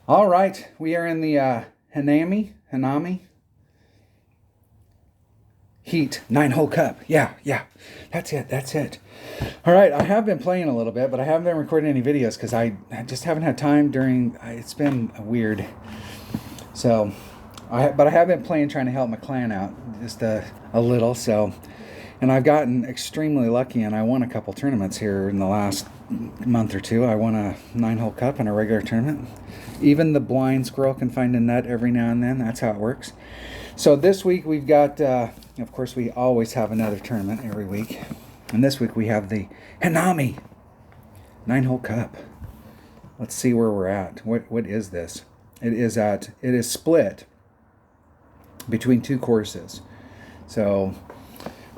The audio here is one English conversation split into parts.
All right, we are in the Hanami Heat 9-hole cup. Yeah, that's it. All right, I have been playing a little bit, but I haven't been recording any videos because I just haven't had time it's been weird. So, but I have been playing, trying to help my clan out just a little. So, and I've gotten extremely lucky, and I won a couple tournaments here in the last month or two. I won a 9-hole cup and a regular tournament. Even the blind squirrel can find a nut every now and then. That's how it works. So this week we've got, of course, we always have another tournament every week. And this week we have the Hanami 9-hole cup. Let's see where we're at. What is this? It is split between two courses. So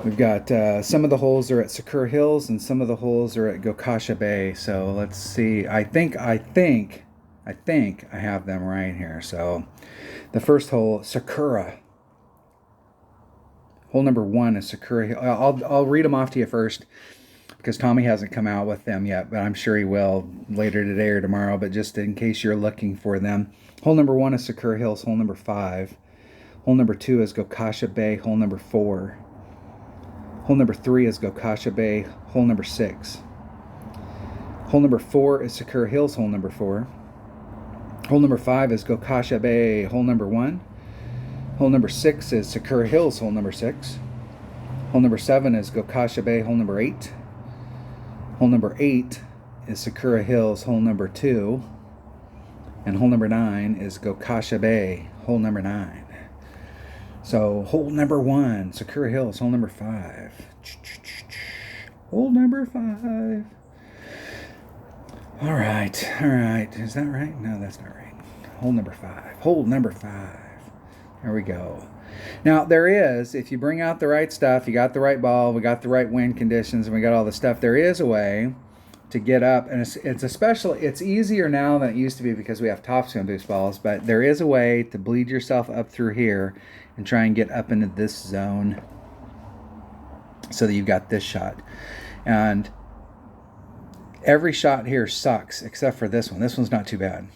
we've got some of the holes are at Sakura Hills and some of the holes are at Gokasha Bay. So let's see. I think I have them right here. So the first hole, Sakura. Hole number 1 is Sakura Hill. I'll read them off to you first because Tommy hasn't come out with them yet, but I'm sure he will later today or tomorrow. But just in case you're looking for them, hole number 1 is Sakura Hills. Hole number 5. Hole number 2 is Gokasha Bay. Hole number 4. Hole number 3 is Gokasha Bay. Hole number 6. Hole number 4 is Sakura Hills. Hole number 4. Hole number 5 is Gokasha Bay. Hole number 1. Hole number 6 is Sakura Hills. Hole number 6. Hole number 7 is Gokasha Bay. Hole number 8. Hole number 8 is Sakura Hills. Hole number 2. And hole number 9 is Gokasha Bay. Hole number 9. So hole number 1, Sakura Hills. Hole number 5. Hole number 5. All right. Is that right? No, that's not right. Hole number 5. Hole number 5. There we go. Now, there is, if you bring out the right stuff, you got the right ball, we got the right wind conditions, and we got all the stuff, there is a way to get up. And it's easier now than it used to be because we have topspin boost balls, but there is a way to bleed yourself up through here and try and get up into this zone so that you've got this shot. And every shot here sucks except for this one. This one's not too bad.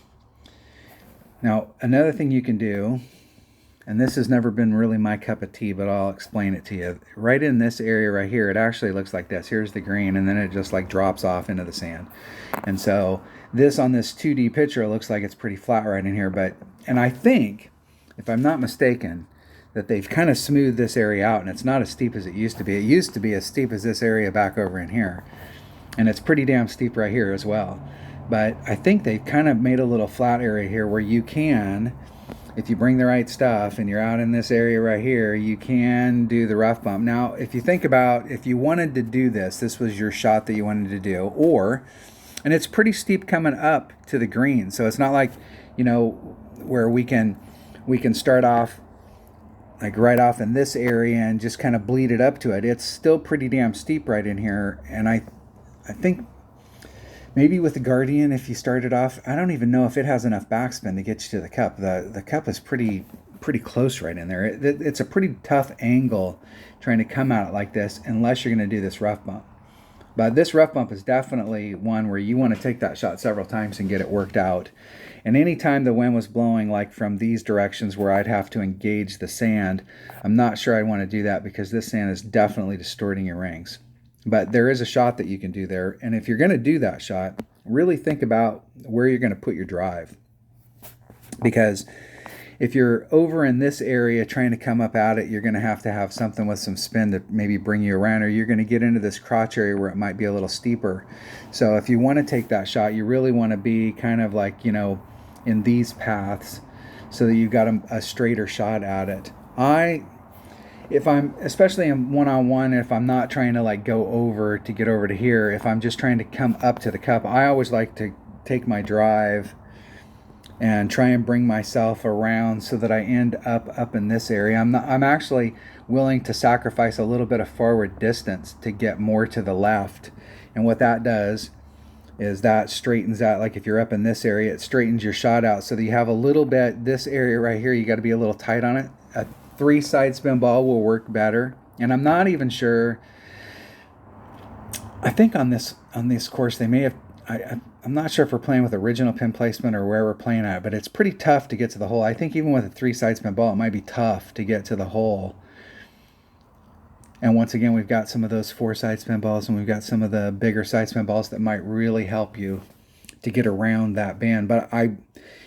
Now, another thing you can do, and this has never been really my cup of tea, but I'll explain it to you. Right in this area right here, it actually looks like this. Here's the green, and then it just like drops off into the sand. And so this on this 2D picture looks like it's pretty flat right in here. And I think, if I'm not mistaken, that they've kind of smoothed this area out, and it's not as steep as it used to be. It used to be as steep as this area back over in here. And it's pretty damn steep right here as well. But I think they've kind of made a little flat area here where you can, if you bring the right stuff and you're out in this area right here, you can do the rough bump. Now, if you think about, if you wanted to do this was your shot that you wanted to do, and it's pretty steep coming up to the green. So it's not like, where we can start off like right off in this area and just kind of bleed it up to it. It's still pretty damn steep right in here. And I think maybe with the Guardian, if you started off, I don't even know if it has enough backspin to get you to the cup. The cup is pretty close right in there. It's a pretty tough angle trying to come out like this unless you're going to do this rough bump. But this rough bump is definitely one where you want to take that shot several times and get it worked out. And anytime the wind was blowing like from these directions where I'd have to engage the sand, I'm not sure I'd want to do that because this sand is definitely distorting your rings. But there is a shot that you can do there. And if you're going to do that shot, really think about where you're going to put your drive. Because if you're over in this area trying to come up at it, you're going to have something with some spin to maybe bring you around, or you're going to get into this crotch area where it might be a little steeper. So if you want to take that shot, you really want to be kind of like, in these paths so that you've got a straighter shot at it. If I'm, especially in one-on-one, if I'm not trying to like go over to get over to here, if I'm just trying to come up to the cup, I always like to take my drive and try and bring myself around so that I end up in this area. I'm actually willing to sacrifice a little bit of forward distance to get more to the left. And what that does is that straightens out, like if you're up in this area, it straightens your shot out so that you have a little bit, this area right here, you got to be a little tight on it. A 3-side spin ball will work better. And I'm not even sure, I think on this course they may have I'm not sure if we're playing with original pin placement or where we're playing at, but it's pretty tough to get to the hole. I think even with a 3 side spin ball, it might be tough to get to the hole. And once again, we've got some of those 4 side spin balls, and we've got some of the bigger side spin balls that might really help you to get around that band. But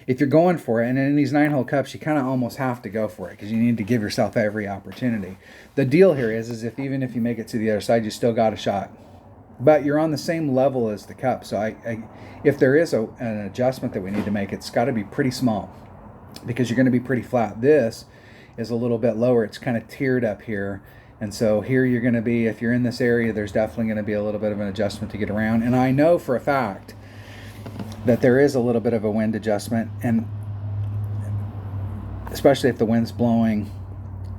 if you're going for it, and in these 9-hole cups, you kind of almost have to go for it because you need to give yourself every opportunity. The deal here is even if you make it to the other side, you still got a shot. But you're on the same level as the cup. So if there is an adjustment that we need to make, it's got to be pretty small because you're going to be pretty flat. This is a little bit lower. It's kind of tiered up here. And so here you're going to be, if you're in this area, there's definitely going to be a little bit of an adjustment to get around. And I know for a fact that there is a little bit of a wind adjustment, and especially if the wind's blowing,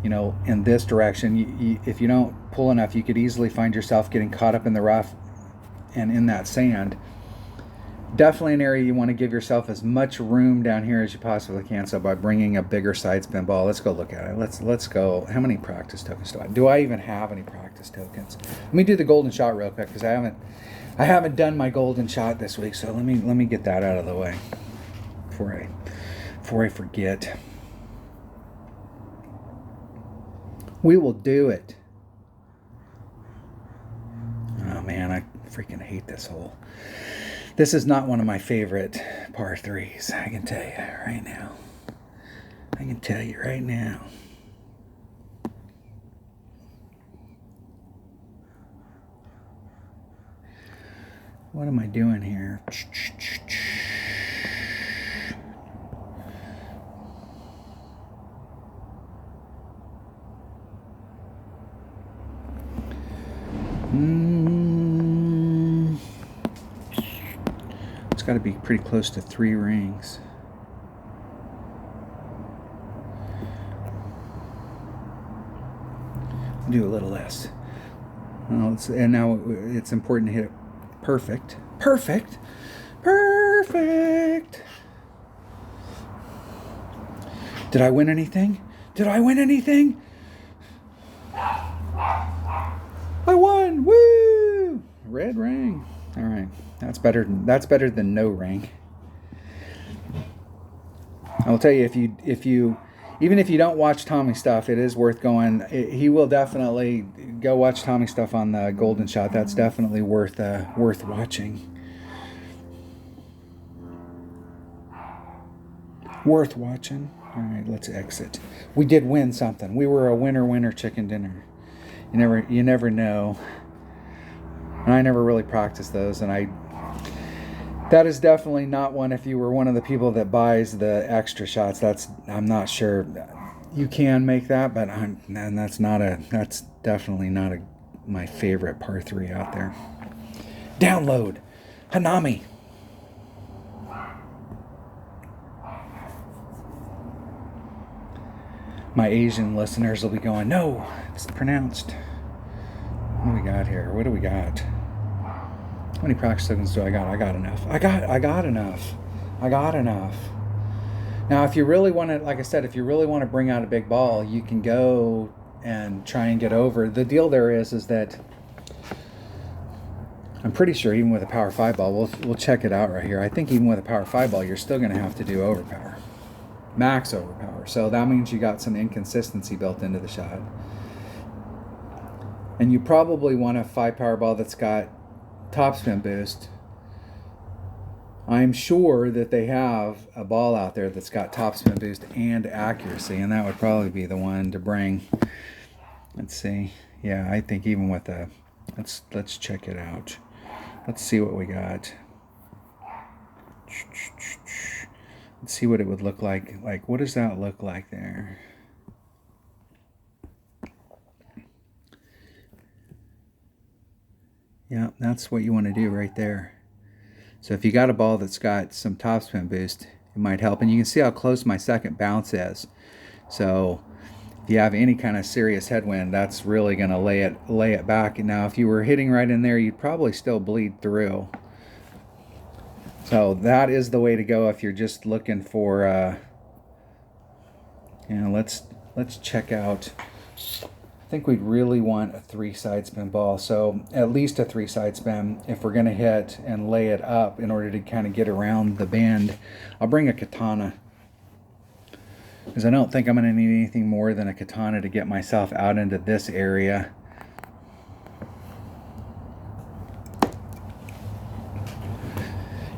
in this direction, if you don't pull enough, you could easily find yourself getting caught up in the rough and in that sand. Definitely an area you want to give yourself as much room down here as you possibly can. So by bringing a bigger side spin ball, let's go look at it. Let's go. How many practice tokens do I even have any practice tokens? Let me do the golden shot real quick because I haven't done my golden shot this week. So let me get that out of the way before I forget. We will do it. Oh man, I freaking hate this hole. This is not one of my favorite par 3s, I can tell you right now. What am I doing here? It's got to be pretty close to 3 rings. Do a little less. And now it's important to hit it perfect. Did I win anything? I won! Woo! Red ring. All right, that's better than no ring. I'll tell you, if you even if you don't watch Tommy's stuff, it is worth going. He will definitely go watch Tommy's stuff on the golden shot. That's definitely worth watching. Worth watching. All right, let's exit. We did win something. We were a winner chicken dinner. You never know. And I never really practiced those, and that is definitely not one. If you were one of the people that buys the extra shots, I'm not sure you can make that, but that's definitely not my favorite par 3 out there. Download Hanami. My Asian listeners will be going, no, it's pronounced. What do we got here? What do we got? How many practice tokens do I got? I got enough. I got enough. Now, if you really want to, like I said, if you really want to bring out a big ball, you can go and try and get over. The deal there is that I'm pretty sure even with a power 5 ball, we'll check it out right here. I think even with a power 5 ball, you're still going to have to do overpower. Max overpower. So that means you got some inconsistency built into the shot. And you probably want a 5 power ball that's got topspin boost. I'm sure that they have a ball out there that's got topspin boost and accuracy, and that would probably be the one to bring. Let's see. Yeah, I think even with a let's check it out. Let's see what we got. Let's see what it would look like. Like, what does that look like there? Yeah, that's what you want to do right there. So if you got a ball that's got some topspin boost, it might help. And you can see how close my second bounce is. So if you have any kind of serious headwind, that's really going to lay it back. And now if you were hitting right in there, you'd probably still bleed through. So that is the way to go if you're just looking for let's check out I think we'd really want a 3 side spin ball. So at least a 3 side spin if we're going to hit and lay it up in order to kind of get around the bend. I'll bring a katana, because I don't think I'm going to need anything more than a katana to get myself out into this area.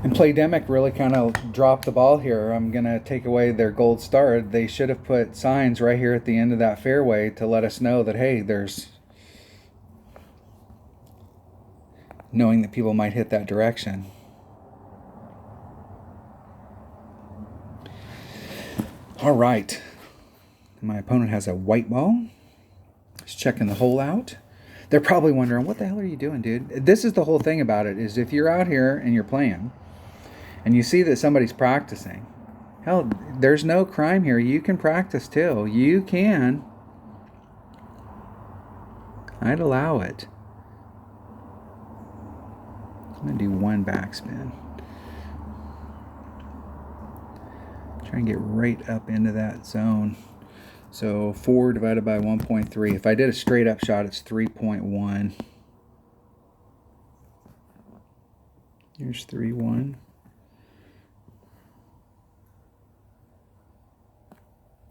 And Playdemic really kind of dropped the ball here. I'm going to take away their gold star. They should have put signs right here at the end of that fairway to let us know that, hey, there's... knowing that people might hit that direction. All right. My opponent has a white ball. He's checking the hole out. They're probably wondering, what the hell are you doing, dude? This is the whole thing about it, is if you're out here and you're playing, and you see that somebody's practicing, hell, there's no crime here. You can practice too. You can. I'd allow it. I'm going to do 1 backspin. Try and get right up into that zone. So 4 divided by 1.3. If I did a straight up shot, it's 3.1. Here's 3.1.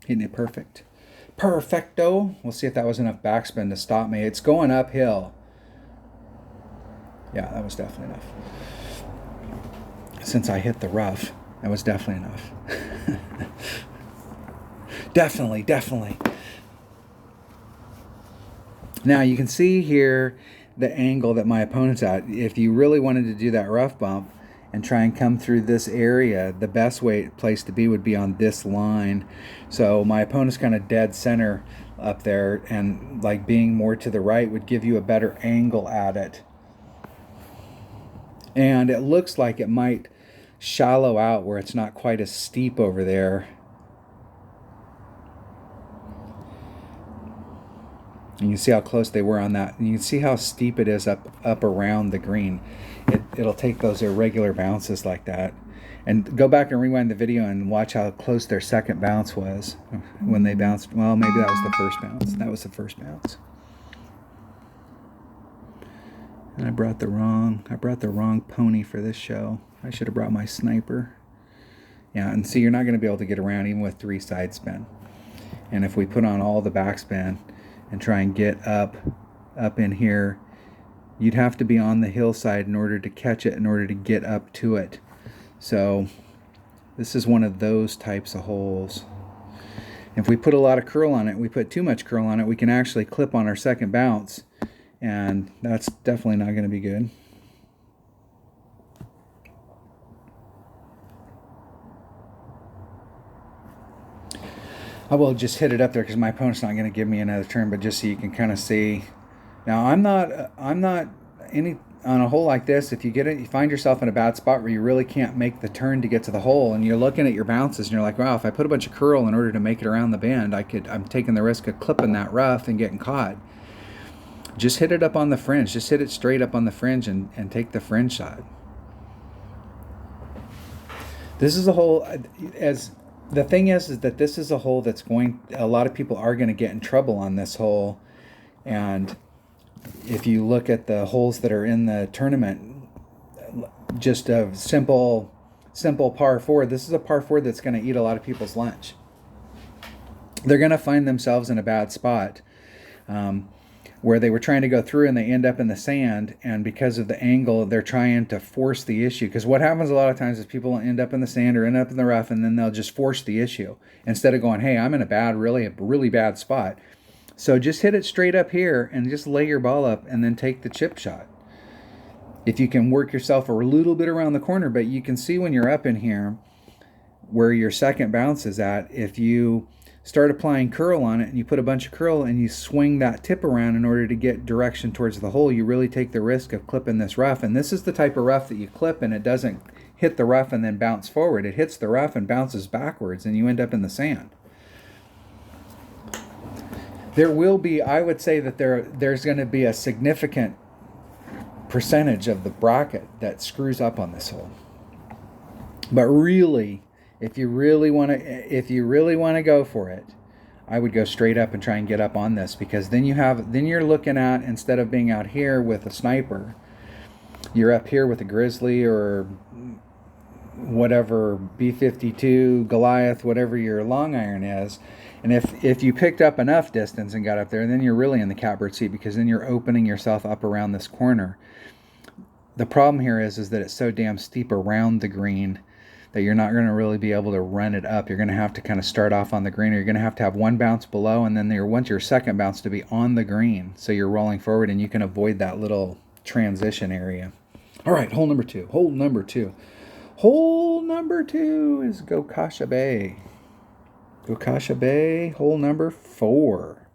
Hitting it perfect. Perfecto. We'll see if that was enough backspin to stop me. It's going uphill. Yeah, that was definitely enough. Since I hit the rough, that was definitely enough. Definitely. Now you can see here the angle that my opponent's at. If you really wanted to do that rough bump and try and come through this area, the best place to be would be on this line. So my opponent's kind of dead center up there, and like being more to the right would give you a better angle at it. And it looks like it might shallow out where it's not quite as steep over there. And you see how close they were on that. And you can see how steep it is up around the green. It'll take those irregular bounces like that. And go back and rewind the video and watch how close their second bounce was when they bounced. Well, maybe that was the first bounce. That was the first bounce. And I brought the wrong pony for this show. I should have brought my sniper. Yeah, and see, you're not going to be able to get around even with 3 side spin. And if we put on all the backspin and try and get up in here, you'd have to be on the hillside in order to catch it, in order to get up to it. So this is one of those types of holes. If we put a lot of curl on it, we put too much curl on it, we can actually clip on our second bounce, and that's definitely not going to be good. I will just hit it up there because my opponent's not going to give me another turn, but just so you can kind of see. Now I'm not on a hole like this. If you find yourself in a bad spot where you really can't make the turn to get to the hole, and you're looking at your bounces and you're like, wow, if I put a bunch of curl in order to make it around the bend, I'm taking the risk of clipping that rough and getting caught. Just hit it up on the fringe. Just hit it straight up on the fringe and take the fringe shot. This is a hole, the thing is that this is a hole that's a lot of people are going to get in trouble on this hole. And if you look at the holes that are in the tournament, just a simple par 4, this is a par 4 that's going to eat a lot of people's lunch. They're going to find themselves in a bad spot where they were trying to go through and they end up in the sand, and because of the angle, they're trying to force the issue. Because what happens a lot of times is people end up in the sand or end up in the rough, and then they'll just force the issue instead of going, hey, I'm in a really bad spot. So just hit it straight up here and just lay your ball up and then take the chip shot. If you can work yourself a little bit around the corner, but you can see when you're up in here where your second bounce is at, if you start applying curl on it and you put a bunch of curl and you swing that tip around in order to get direction towards the hole, you really take the risk of clipping this rough. And this is the type of rough that you clip and it doesn't hit the rough and then bounce forward. It hits the rough and bounces backwards and you end up in the sand. There will be, I would say that there's going to be a significant percentage of the bracket that screws up on this hole. But really, if you really want to go for it, I would go straight up and try and get up on this, because then you're looking at, instead of being out here with a sniper, you're up here with a grizzly or whatever, B-52, Goliath, whatever your long iron is. And if you picked up enough distance and got up there, then you're really in the catbird seat, because then you're opening yourself up around this corner. The problem here is that it's so damn steep around the green that you're not going to really be able to run it up. You're going to have to kind of start off on the green, or you're going to have one bounce below, and then you want your second bounce to be on the green, so you're rolling forward and you can avoid that little transition area. All right, hole number two. Hole number two is Gokasha Bay. Gokasha Bay, hole number 4.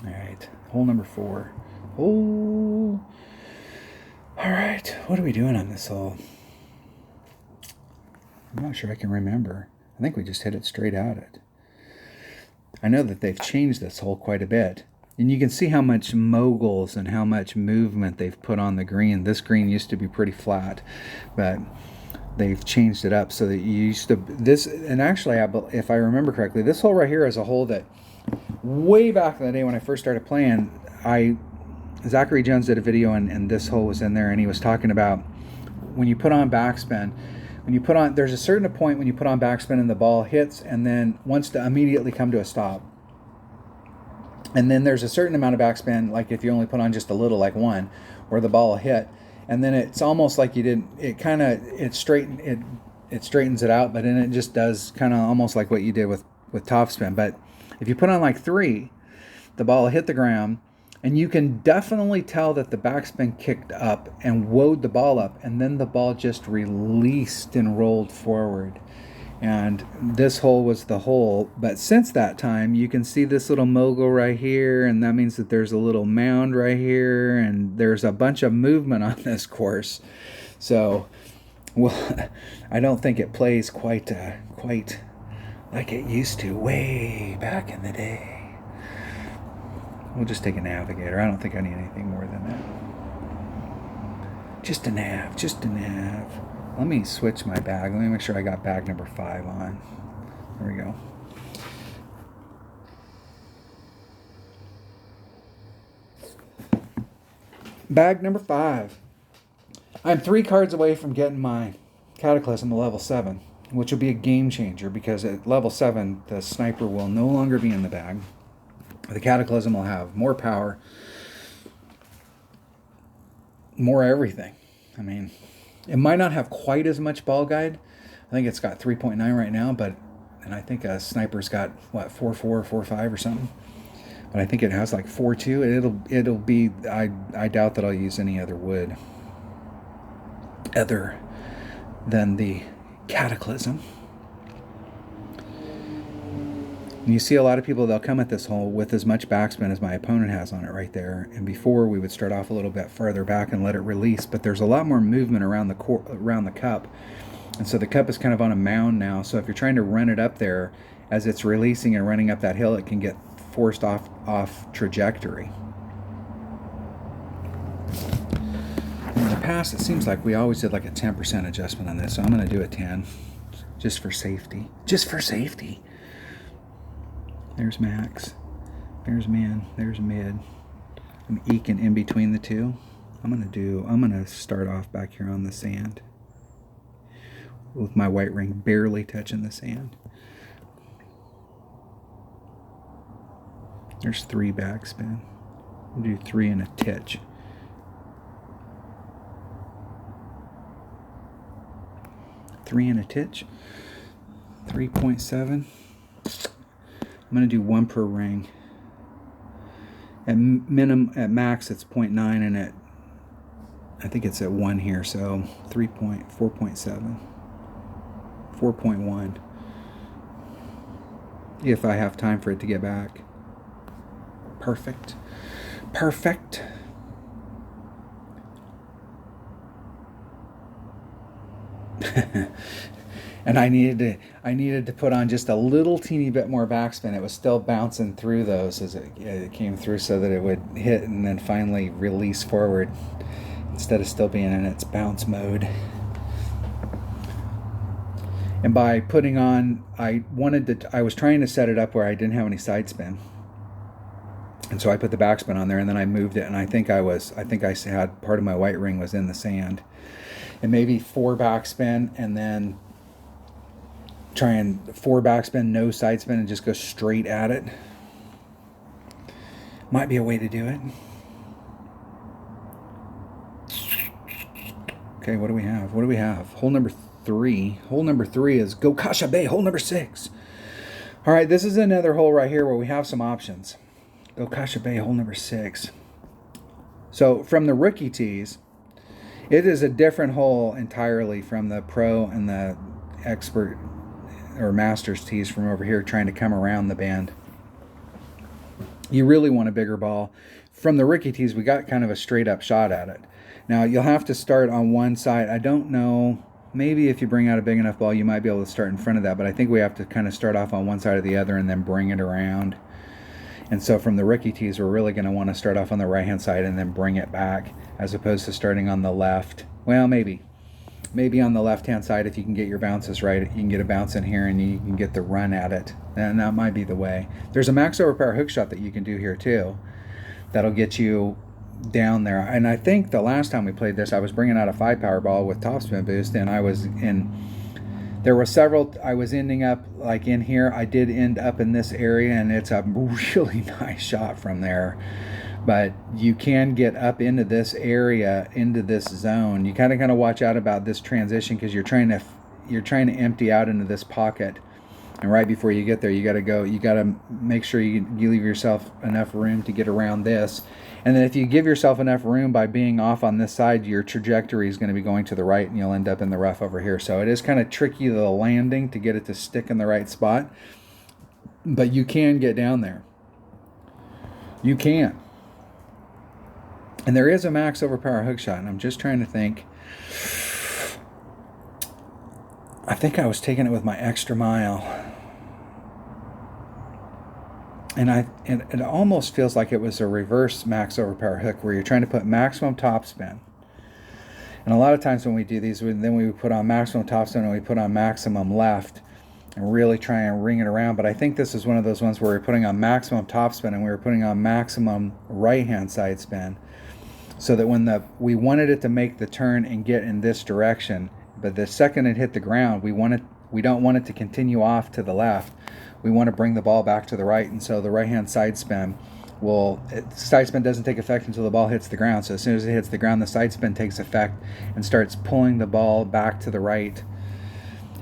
All right, hole number 4. All right, what are we doing on this hole? I'm not sure I can remember. I think we just hit it straight at it. I know that they've changed this hole quite a bit. And you can see how much moguls and how much movement they've put on the green. This green used to be pretty flat, but they've changed it up so that you used to... And actually, if I remember correctly, this hole right here is a hole that way back in the day when I first started playing, Zachary Jones did a video, and this hole was in there, and he was talking about when you put on backspin, there's a certain point when you put on backspin and the ball hits and then wants to immediately come to a stop. And then there's a certain amount of backspin, like if you only put on just a little, like 1, where the ball will hit, and then it's almost like you didn't. It straightens it out, but then it just does kind of almost like what you did with topspin. But if you put on like 3, the ball will hit the ground, and you can definitely tell that the backspin kicked up and woed the ball up, and then the ball just released and rolled forward. And this hole was the hole. But since that time, you can see this little mogul right here, and that means that there's a little mound right here, and there's a bunch of movement on this course. So, well, I don't think it plays quite like it used to way back in the day. We'll just take a navigator. I don't think I need anything more than that. Just a nav. Let me switch my bag. Let me make sure I got bag number 5 on. There we go. Bag number 5. I'm 3 cards away from getting my Cataclysm to level 7, which will be a game changer, because at level 7, the sniper will no longer be in the bag. The Cataclysm will have more power, more everything. I mean, it might not have quite as much ball guide. I think it's got 3.9 right now, and I think a sniper's got, 4.4, 4.5 or something. But I think it has like 4.2. It'll be, I doubt that I'll use any other wood other than the Cataclysm. And you see a lot of people, they'll come at this hole with as much backspin as my opponent has on it right there. And before, we would start off a little bit farther back and let it release. But there's a lot more movement around the cup. And so the cup is kind of on a mound now. So if you're trying to run it up there, as it's releasing and running up that hill, it can get forced off trajectory. In the past, it seems like we always did like a 10% adjustment on this. So I'm going to do a 10 just for safety. Just for safety. There's max, there's min, there's mid. I'm eking in between the two. I'm gonna start off back here on the sand with my white ring barely touching the sand. There's 3 backspin. We'll do 3 and a titch. Three and a titch. 3.7. I'm going to do 1 per ring. At max, it's 0.9, and I think it's at 1 here, so 4.7. 4.1. If I have time for it to get back. Perfect. Perfect. And I needed to put on just a little teeny bit more backspin. It was still bouncing through those as it came through, so that it would hit and then finally release forward instead of still being in its bounce mode. And by putting on, I was trying to set it up where I didn't have any side spin. And so I put the backspin on there, and then I moved it, and I think I had part of my white ring was in the sand. And maybe 4 backspin, and then try and 4 backspin, no side spin, and just go straight at it. Might be a way to do it. Okay, what do we have? What do we have? Hole number 3. Hole number 3 is Gokasha Bay, hole number 6. All right, this is another hole right here where we have some options. Gokasha Bay, hole number 6. So from the rookie tees, it is a different hole entirely from the pro and the expert or master's tees from over here trying to come around the band. You really want a bigger ball. From the rookie tees, we got kind of a straight up shot at it. Now, you'll have to start on one side. I don't know. Maybe if you bring out a big enough ball, you might be able to start in front of that. But I think we have to kind of start off on one side or the other and then bring it around. And so from the rookie tees, we're really going to want to start off on the right-hand side and then bring it back, as opposed to starting on the left. Well, maybe on the left-hand side, if you can get your bounces right, you can get a bounce in here and you can get the run at it. And that might be the way. There's a max overpower hook shot that you can do here too. That'll get you down there. And I think the last time we played this, I was bringing out a 5-power ball with topspin boost, and I was ending up like in here. I did end up in this area, and it's a really nice shot from there. But you can get up into this area, into this zone. You kind of watch out about this transition, because you're trying to empty out into this pocket. And right before you get there, you got to make sure you leave yourself enough room to get around this. And then if you give yourself enough room by being off on this side, your trajectory is going to be going to the right, and you'll end up in the rough over here. So it is kind of tricky, the landing, to get it to stick in the right spot. But you can get down there. You can. And there is a max overpower hook shot, and I'm just trying to think. I think I was taking it with my extra mile. And it almost feels like it was a reverse max overpower hook, where you're trying to put maximum topspin. And a lot of times when we do these, then we put on maximum topspin and we put on maximum left and really try and ring it around. But I think this is one of those ones where we're putting on maximum topspin and we were putting on maximum right-hand side spin, so that when we wanted it to make the turn and get in this direction, but the second it hit the ground, we don't want it to continue off to the left. We want to bring the ball back to the right, and so the right-hand side spin side spin doesn't take effect until the ball hits the ground. So as soon as it hits the ground, the side spin takes effect and starts pulling the ball back to the right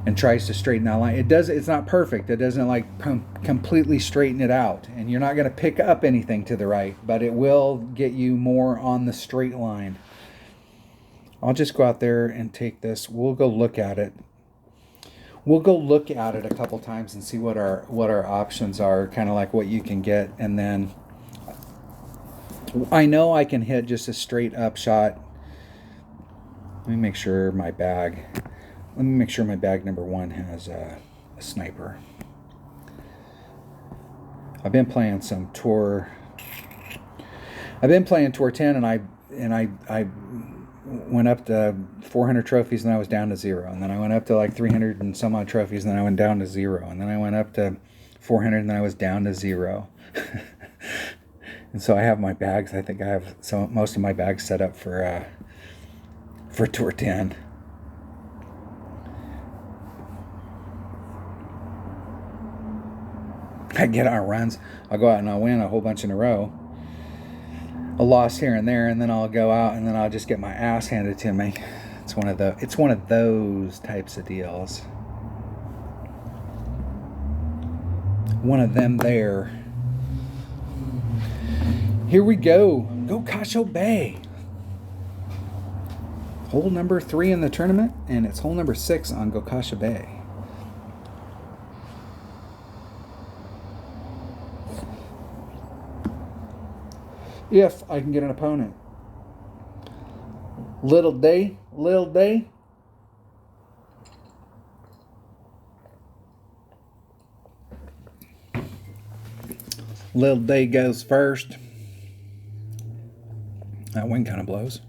and tries to straighten that line. It's not perfect. It doesn't like completely straighten it out, and you're not going to pick up anything to the right, but it will get you more on the straight line. I'll just go out there and take this. We'll go look at it. We'll go look at it a couple times and see what our options are, kind of like what you can get. And then I know I can hit just a straight up shot. Let me make sure my bag number 1 has a sniper. I've been playing some tour. I've been playing Tour 10, and I went up to 400 trophies, and I was down to 0. And then I went up to like 300 and some odd trophies, and then I went down to 0. And then I went up to 400, and then I was down to 0. And so I have my bags. I think I have most of my bags set up for Tour 10. I get on runs. I'll go out and I'll win a whole bunch in a row. A loss here and there, and then I'll go out and then I'll just get my ass handed to me. It's one of those types of deals. One of them there. Here we go. Gokasha Bay. Hole number 3 in the tournament, and it's hole number 6 on Gokasha Bay. If I can get an opponent. Little day. Little day goes first. That wind kind of blows.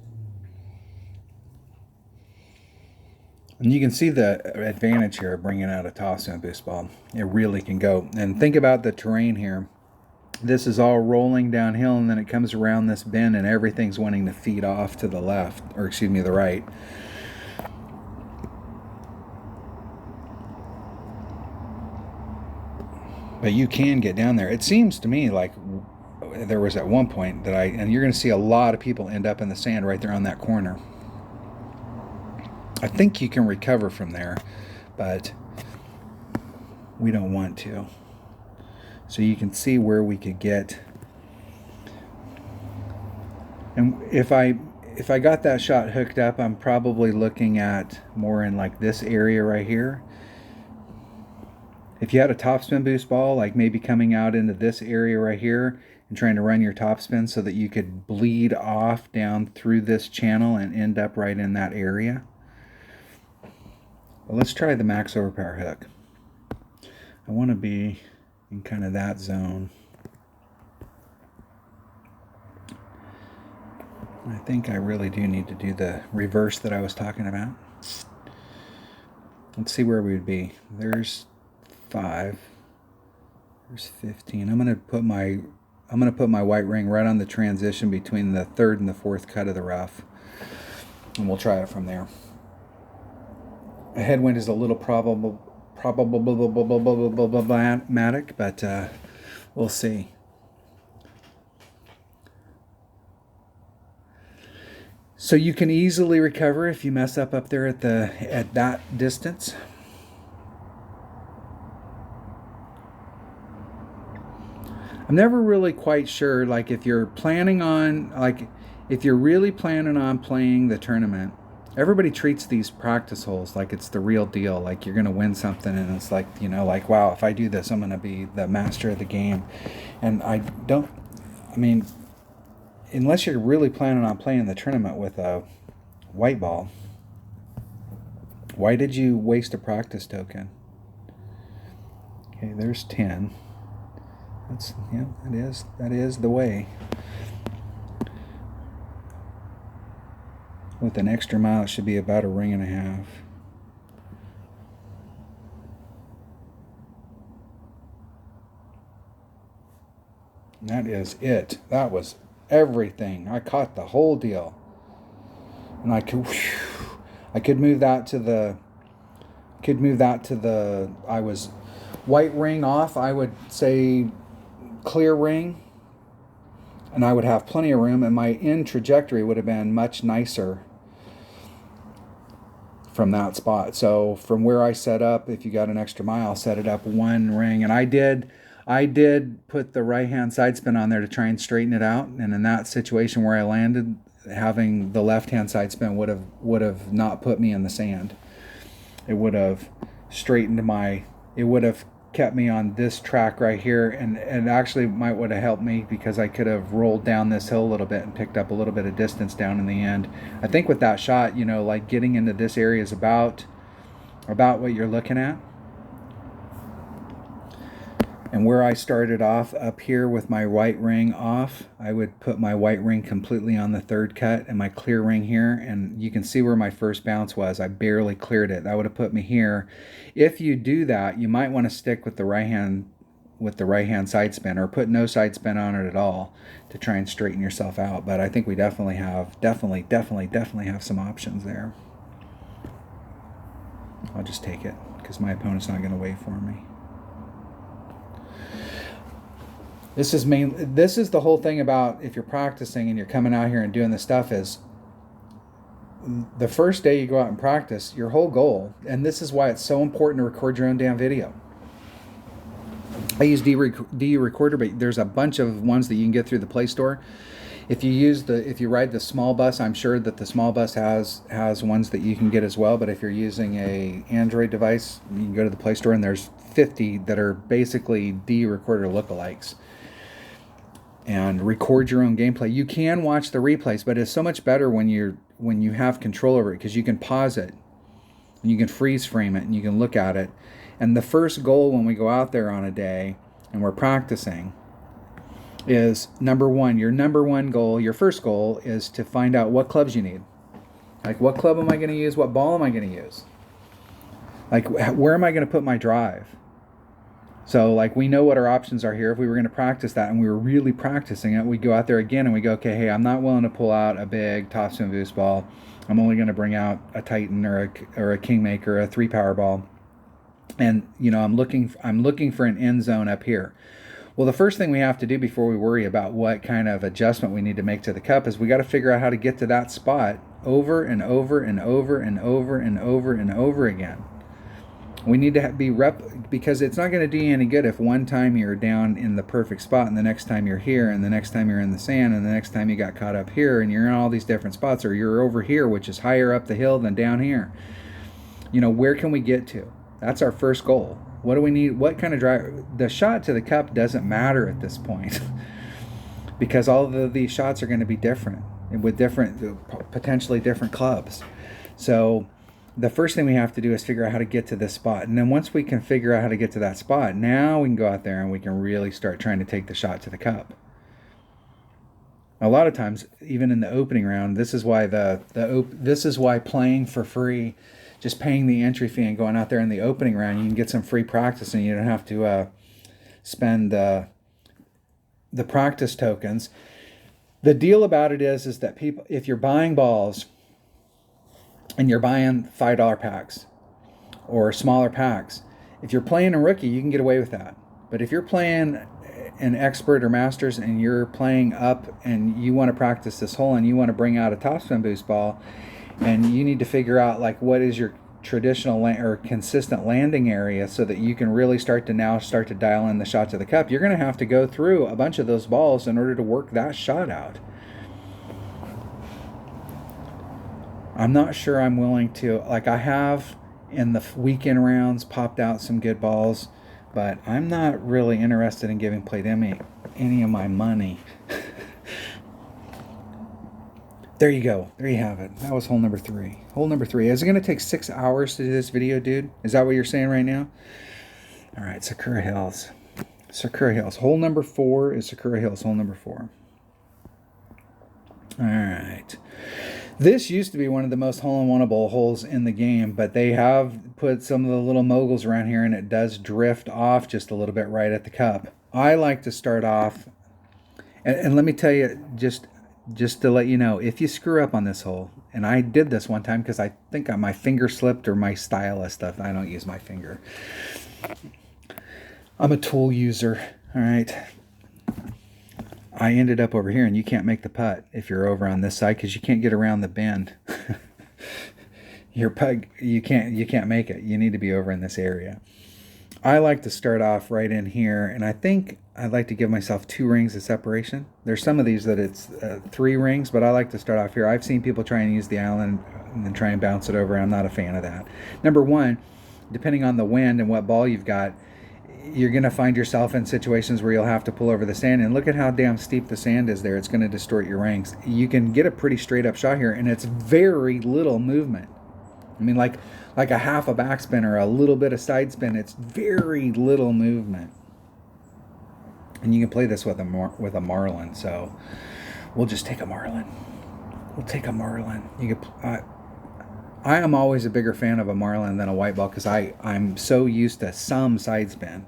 And you can see the advantage here of bringing out a topspin boost ball. It really can go. And think about the terrain here. This is all rolling downhill, and then it comes around this bend, and everything's wanting to feed off to the left, or excuse me, the right. But you can get down there. It seems to me like there was at one point that and you're going to see a lot of people end up in the sand right there on that corner. I think you can recover from there, but we don't want to. So you can see where we could get. And if I got that shot hooked up, I'm probably looking at more in like this area right here. If you had a topspin boost ball, like maybe coming out into this area right here and trying to run your topspin so that you could bleed off down through this channel and end up right in that area. Well, let's try the max overpower hook. I want to be in kind of that zone. I think I really do need to do the reverse that I was talking about. Let's see where we would be. There's 5. There's 15. I'm gonna put my white ring right on the transition between the 3rd and the 4th cut of the rough, and we'll try it from there. A headwind is a little problematic, but we'll see. So you can easily recover if you mess up there at that distance. I'm never really quite sure, like if you're planning on, like if you're really planning on playing the tournament, everybody treats these practice holes like it's the real deal, like you're going to win something, and it's like, you know, like, wow, if I do this, I'm going to be the master of the game. And I mean, unless you're really planning on playing the tournament with a white ball, why did you waste a practice token? Okay, there's 10. That's, yeah, that is the way. With an extra mile, it should be about a ring and a half. And that is it. That was everything. I caught the whole deal. And I could move that to the, I was white ring off, I would say clear ring, and I would have plenty of room, and my end trajectory would have been much nicer from that spot. So from where I set up, if you got an extra mile, set it up one ring, and I did put the right hand side spin on there to try and straighten it out. And in that situation where I landed, having the left hand side spin would have not put me in the sand. It would have straightened it would have kept me on this track right here, and actually would have helped me, because I could have rolled down this hill a little bit and picked up a little bit of distance down in the end. I think with that shot, you know, like getting into this area is about what you're looking at. And where I started off up here with my white ring off, I would put my white ring completely on the 3rd cut and my clear ring here. And you can see where my first bounce was. I barely cleared it. That would have put me here. If you do that, you might want to stick with the right hand side spin, or put no side spin on it at all to try and straighten yourself out. But I think we definitely have some options there. I'll just take it because my opponent's not going to wait for me. This is the whole thing about, if you're practicing and you're coming out here and doing this stuff, is the first day you go out and practice, your whole goal, and this is why it's so important to record your own damn video. I use DU Recorder, but there's a bunch of ones that you can get through the Play Store. If you ride the small bus, I'm sure that the small bus has ones that you can get as well. But if you're using a Android device, you can go to the Play Store, and there's 50 that are basically DU Recorder lookalikes. And record your own gameplay. You can watch the replays, but it's so much better when you have control over it, because you can pause it and you can freeze frame it and you can look at it. And the first goal when we go out there on a day and we're practicing is your first goal is to find out what clubs you need. Like, what club am I going to use? What ball am I going to use? Like, where am I going to put my drive? So, like, we know what our options are here. If we were going to practice that and we were really practicing it, we'd go out there again and we go, okay, hey, I'm not willing to pull out a big topspin boost ball. I'm only going to bring out a Titan or a Kingmaker, a 3-power ball. And, you know, I'm looking for an end zone up here. Well, the first thing we have to do before we worry about what kind of adjustment we need to make to the cup is we got to figure out how to get to that spot over and over and over and over and over and over again. We need to be because it's not going to do you any good if one time you're down in the perfect spot and the next time you're here and the next time you're in the sand and the next time you got caught up here and you're in all these different spots, or you're over here, which is higher up the hill than down here. You know, where can we get to? That's our first goal. What do we need? What kind of drive? The shot to the cup doesn't matter at this point because all of these shots are going to be different with potentially different clubs. So the first thing we have to do is figure out how to get to this spot. And then once we can figure out how to get to that spot, now we can go out there and we can really start trying to take the shot to the cup. A lot of times, even in the opening round, this is why this is why playing for free, just paying the entry fee and going out there in the opening round, you can get some free practice and you don't have to spend the practice tokens. The deal about it is that people, if you're buying balls and you're buying $5 packs or smaller packs, if you're playing a rookie, you can get away with that. But if you're playing an expert or masters and you're playing up and you want to practice this hole and you want to bring out a topspin boost ball and you need to figure out like what is your traditional or consistent landing area so that you can really start to dial in the shot to the cup, you're going to have to go through a bunch of those balls in order to work that shot out. I'm not sure I'm willing to, like I have in the weekend rounds popped out some good balls, but I'm not really interested in giving Play Dummy any of my money. There you go. There you have it. That was hole number 3. Hole number 3. Is it going to take 6 hours to do this video, dude? Is that what you're saying right now? All right, Sakura Hills. Sakura Hills. Hole number 4 is Sakura Hills. Hole number 4. All right. This used to be one of the most hole-in-oneable holes in the game, but they have put some of the little moguls around here, and it does drift off just a little bit right at the cup. I like to start off, and let me tell you, just to let you know, if you screw up on this hole, and I did this one time because I think my finger slipped or my stylus stuff. I don't use my finger. I'm a tool user, all right? I ended up over here, and you can't make the putt if you're over on this side because you can't get around the bend. Your putt, you can't make it. You need to be over in this area. I like to start off right in here, and I think I'd like to give myself 2 rings of separation. There's some of these that it's 3 rings, but I like to start off here. I've seen people try and use the island and then try and bounce it over. I'm not a fan of that. Number 1, depending on the wind and what ball you've got, you're going to find yourself in situations where you'll have to pull over the sand. And look at how damn steep the sand is there. It's going to distort your rings. You can get a pretty straight up shot here, and it's very little movement. I mean, like a half a backspin or a little bit of side spin. It's very little movement. And you can play this with a marlin. So we'll just take a marlin. We'll take a marlin. I am always a bigger fan of a marlin than a white ball because I'm so used to some side spin.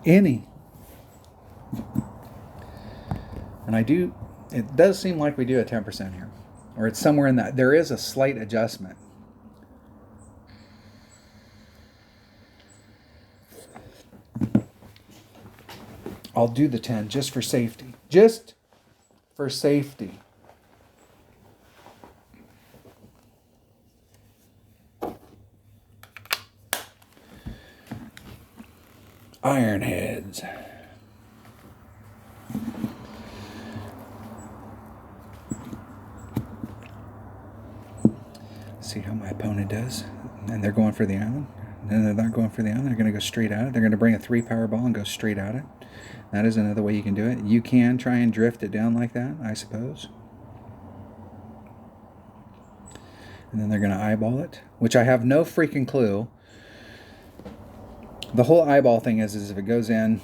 Any. And it does seem like we do a 10% here. Or it's somewhere in that. There is a slight adjustment. I'll do the 10 just for safety. Just for safety. Iron heads. See how my opponent does. And they're going for the island. And they're not going for the island. They're going to go straight at it. They're going to bring a 3-power ball and go straight at it. That is another way you can do it. You can try and drift it down like that, I suppose. And then they're going to eyeball it, which I have no freaking clue. The whole eyeball thing is if it goes in.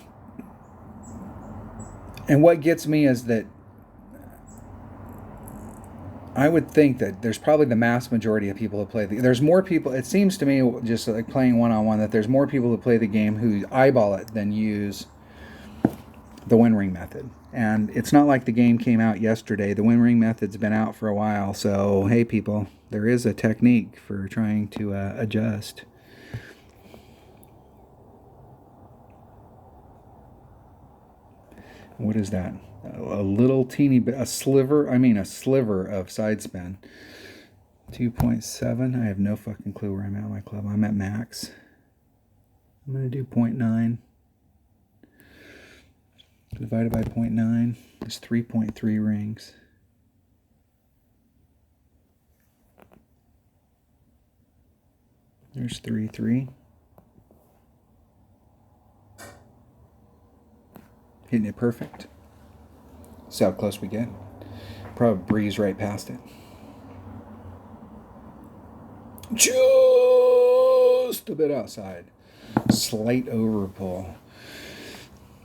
And what gets me is that I would think that there's probably the mass majority of people who play there's more people, it seems to me, just like playing one-on-one, that there's more people who play the game who eyeball it than use the win ring method. And it's not like the game came out yesterday. The win ring method's been out for a while. So, hey, people, there is a technique for trying to adjust. What is that? A little teeny bit, a sliver of side spin. 2.7. I have no fucking clue where I'm at in my club. I'm at max. I'm going to do 0.9. Divided by 0.9 is 3.3 rings. There's 3. Hitting it perfect. See how close we get. Probably breeze right past it. Just a bit outside. Slight over pull.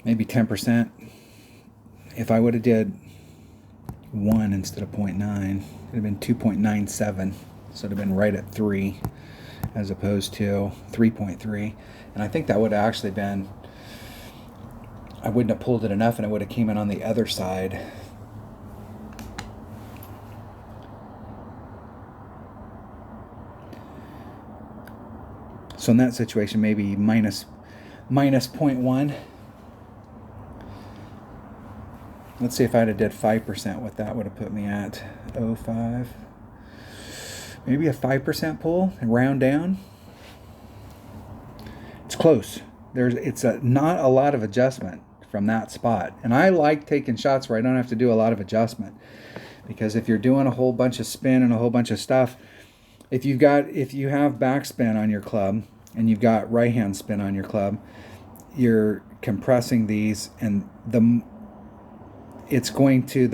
Maybe 10%. If I would have did 1 instead of 0.9, it would have been 2.97. So it would have been right at 3 as opposed to 3.3. And I think that would have actually been, I wouldn't have pulled it enough and it would have came in on the other side. So in that situation, maybe minus 0.1. Let's see if I'd have did 5%, what that would have put me at. 0.5. Maybe a 5% pull and round down. It's close. It's not a lot of adjustment from that spot. And I like taking shots where I don't have to do a lot of adjustment. Because if you're doing a whole bunch of spin and a whole bunch of stuff, if you have backspin on your club and you've got right hand spin on your club, you're compressing these, and the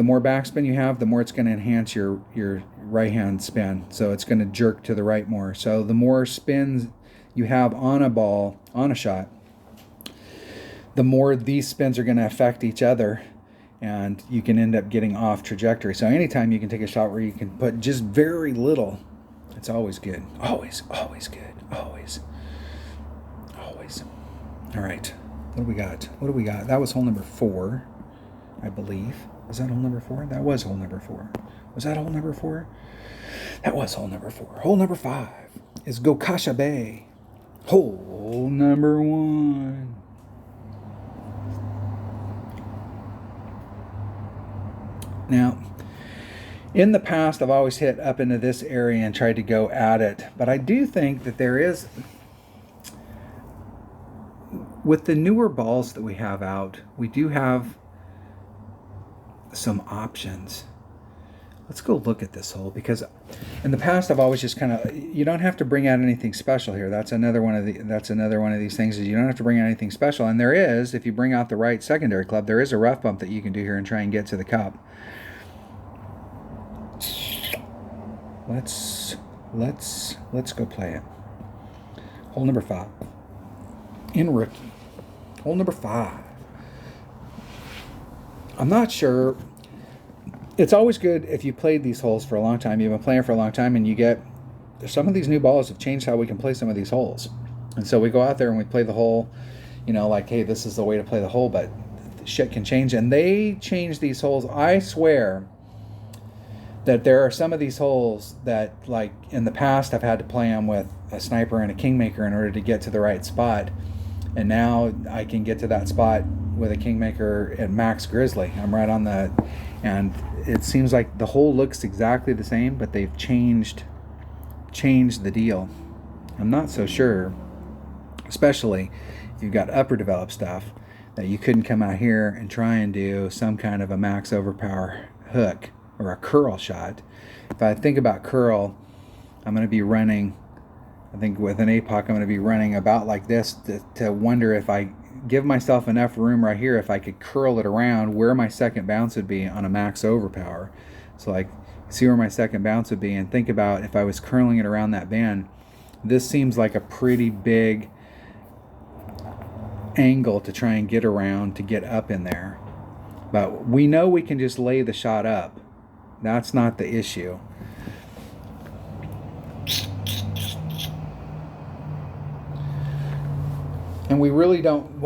more backspin you have, the more it's going to enhance your right hand spin. So it's going to jerk to the right more. So the more spins you have on a ball, on a shot, the more these spins are going to affect each other, and you can end up getting off trajectory. So anytime you can take a shot where you can put just very little, it's always good. Always good. Always. All right. What do we got? That was hole number 4. I believe. Was that hole number 4? That was hole number 4. Was that hole number 4? That was hole number 4. Hole number 5 is Gokasha Bay. Hole number 1. Now, in the past, I've always hit up into this area and tried to go at it. But I do think that there is, with the newer balls that we have out, we do have some options. Let's go look at this hole, because in the past I've always just kind of, you don't have to bring out anything special here. That's another one of these things, is you don't have to bring out anything special. And there is, if you bring out the right secondary club, there is a rough bump that you can do here and try and get to the cup. Let's go play it. Hole number 5 in rookie. Hole number 5. I'm not sure. It's always good if you played these holes for a long time. You've been playing for a long time, and you get, some of these new balls have changed how we can play some of these holes. And so we go out there and we play the hole, like, hey, this is the way to play the hole, but shit can change. And they change these holes. I swear that there are some of these holes that, like, in the past I've had to play them with a sniper and a kingmaker in order to get to the right spot. And now I can get to that spot with a kingmaker at max grizzly. I'm right on the, and it seems like the hole looks exactly the same, but they've changed the deal. I'm not so sure, especially if you've got upper developed stuff, that you couldn't come out here and try and do some kind of a max overpower hook or a curl shot. If I think about curl, I'm going to be running, I think with an APOC, I'm going to be running about like this to wonder if I give myself enough room right here, if I could curl it around where my second bounce would be on a max overpower. So like, see where my second bounce would be, and think about if I was curling it around that band. This seems like a pretty big angle to try and get around to get up in there. But we know we can just lay the shot up That's not the issue. And we really don't,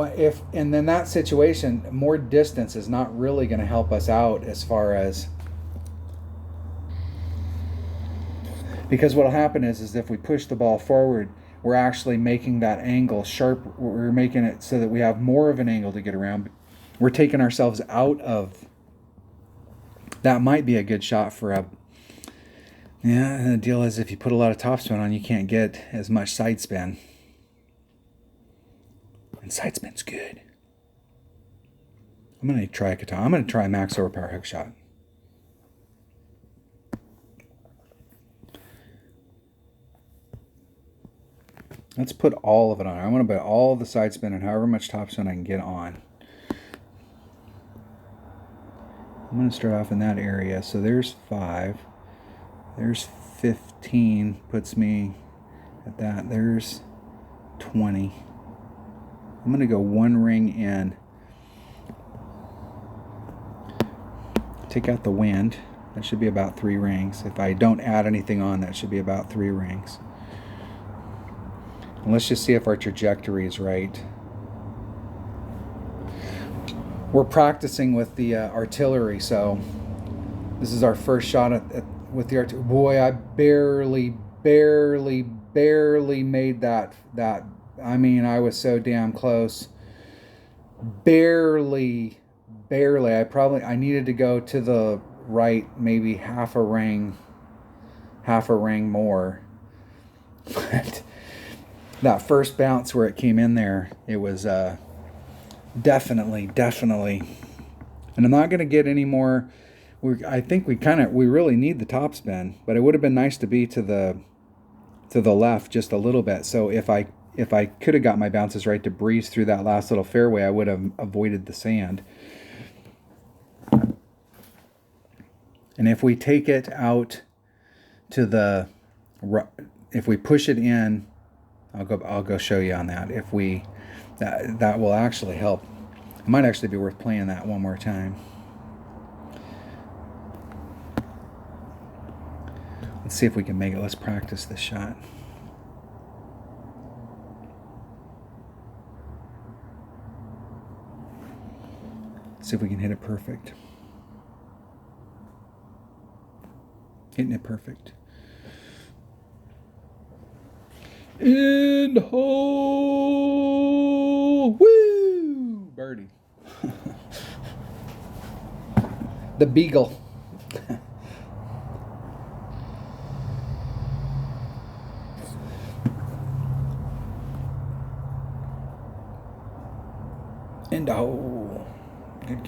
and in that situation, more distance is not really going to help us out as far as, because what'll happen is if we push the ball forward, we're actually making that angle sharp. We're making it so that we have more of an angle to get around. We're taking ourselves out of, that might be a good shot for a, yeah, and the deal is if you put a lot of topspin on, you can't get as much side spin. And side spin's good. I'm going to try a katana. I'm going to try a max overpower hook shot. Let's put all of it on. I want to put all the side spin and however much topspin I can get on. I'm going to start off in that area. So there's 5. There's 15. Puts me at that. There's 20. I'm going to go 1 ring in. Take out the wind. That should be about 3 rings. If I don't add anything on, that should be about 3 rings. And let's just see if our trajectory is right. We're practicing with the artillery, so this is our first shot with the artillery. Boy, I barely made that. I mean, I was so damn close. Barely. I needed to go to the right, maybe half a ring more. But that first bounce where it came in there, it was definitely. And I'm not going to get any more. I think we really need the topspin, but it would have been nice to be to the left just a little bit. So if I could have got my bounces right to breeze through that last little fairway, I would have avoided the sand. And if we take it out to the, if we push it in, I'll go show you on that. If we, that will actually help. It might actually be worth playing that one more time. Let's see if we can make it. Let's practice this shot. See if we can hit it perfect. Hitting it perfect. In hole! Woo! Birdie. The Beagle. In the hole. Good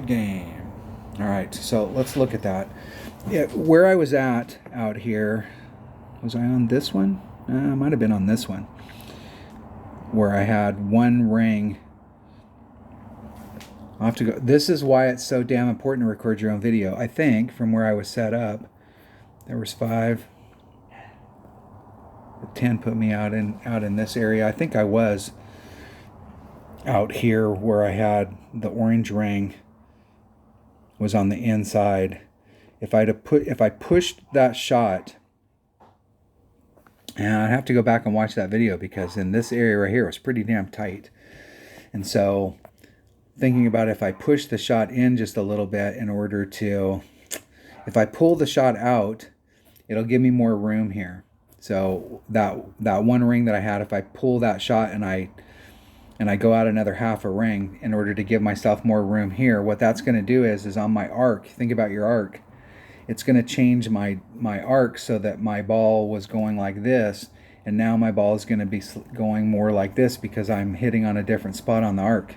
game. All right, so let's look at that. Yeah, where I was at out here, was I on this one? I might have been on this one, where I had 1 ring. I'll have to go. This is why it's so damn important to record your own video. I think from where I was set up, there was 5. The 10 put me out in this area. I think I was out here where I had the orange ring was on the inside. If I pushed that shot, and I'd have to go back and watch that video because in this area right here it was pretty damn tight. And so thinking about if I push the shot in just a little bit in order to, if I pull the shot out, it'll give me more room here. So that 1 ring that I had, if I pull that shot and I go out another half a ring in order to give myself more room here, what that's going to do is on my arc, think about your arc, it's going to change my arc so that my ball was going like this, and now my ball is going to be going more like this because I'm hitting on a different spot on the arc.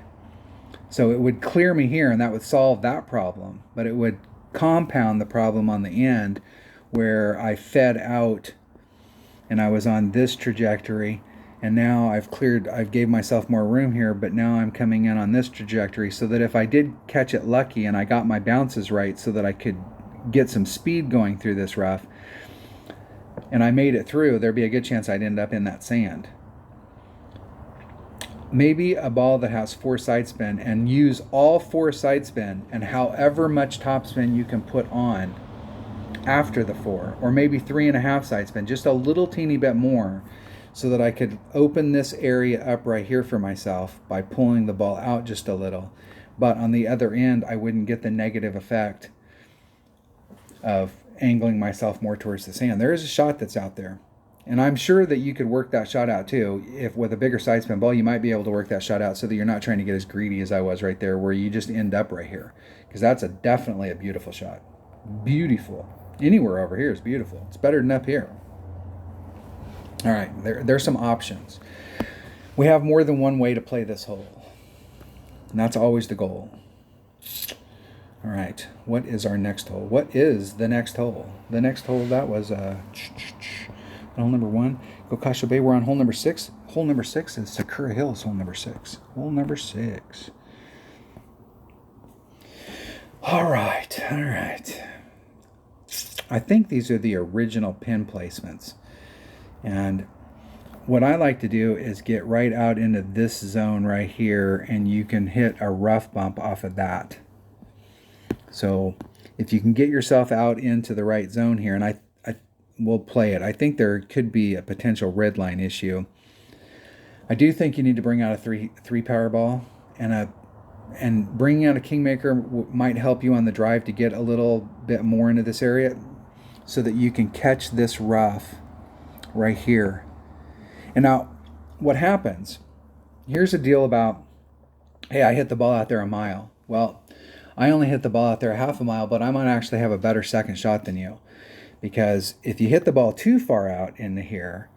So it would clear me here, and that would solve that problem, but it would compound the problem on the end where I fed out and I was on this trajectory, and now I've gave myself more room here, but now I'm coming in on this trajectory, so that if I did catch it lucky and I got my bounces right so that I could get some speed going through this rough and I made it through, there'd be a good chance I'd end up in that sand. Maybe a ball that has 4 side spin, and use all 4 side spin, and however much top spin you can put on, after the 4, or maybe 3.5 side spin, just a little teeny bit more, so that I could open this area up right here for myself by pulling the ball out just a little. But on the other end, I wouldn't get the negative effect of angling myself more towards the sand. There is a shot that's out there, and I'm sure that you could work that shot out too. If with a bigger side spin ball, you might be able to work that shot out so that you're not trying to get as greedy as I was right there, where you just end up right here, because that's definitely a beautiful shot. Beautiful. Anywhere over here is beautiful. It's better than up here. All right, there's some options. We have more than one way to play this hole, and that's always the goal. All right, what is our next hole? What is the next hole? The next hole, that was hole number 1, Gokasha Bay. We're on hole number 6. Hole number 6 is Sakura Hills, hole number 6. Hole number 6. All right. I think these are the original pin placements. And what I like to do is get right out into this zone right here, and you can hit a rough bump off of that. So if you can get yourself out into the right zone here, and I will play it. I think there could be a potential red line issue. I do think you need to bring out a three power ball, and bringing out a Kingmaker might help you on the drive to get a little bit more into this area, so that you can catch this rough right here. And now what happens, here's the deal about, hey, I hit the ball out there a mile. Well, I only hit the ball out there a half a mile, but I might actually have a better second shot than you, because if you hit the ball too far out into here,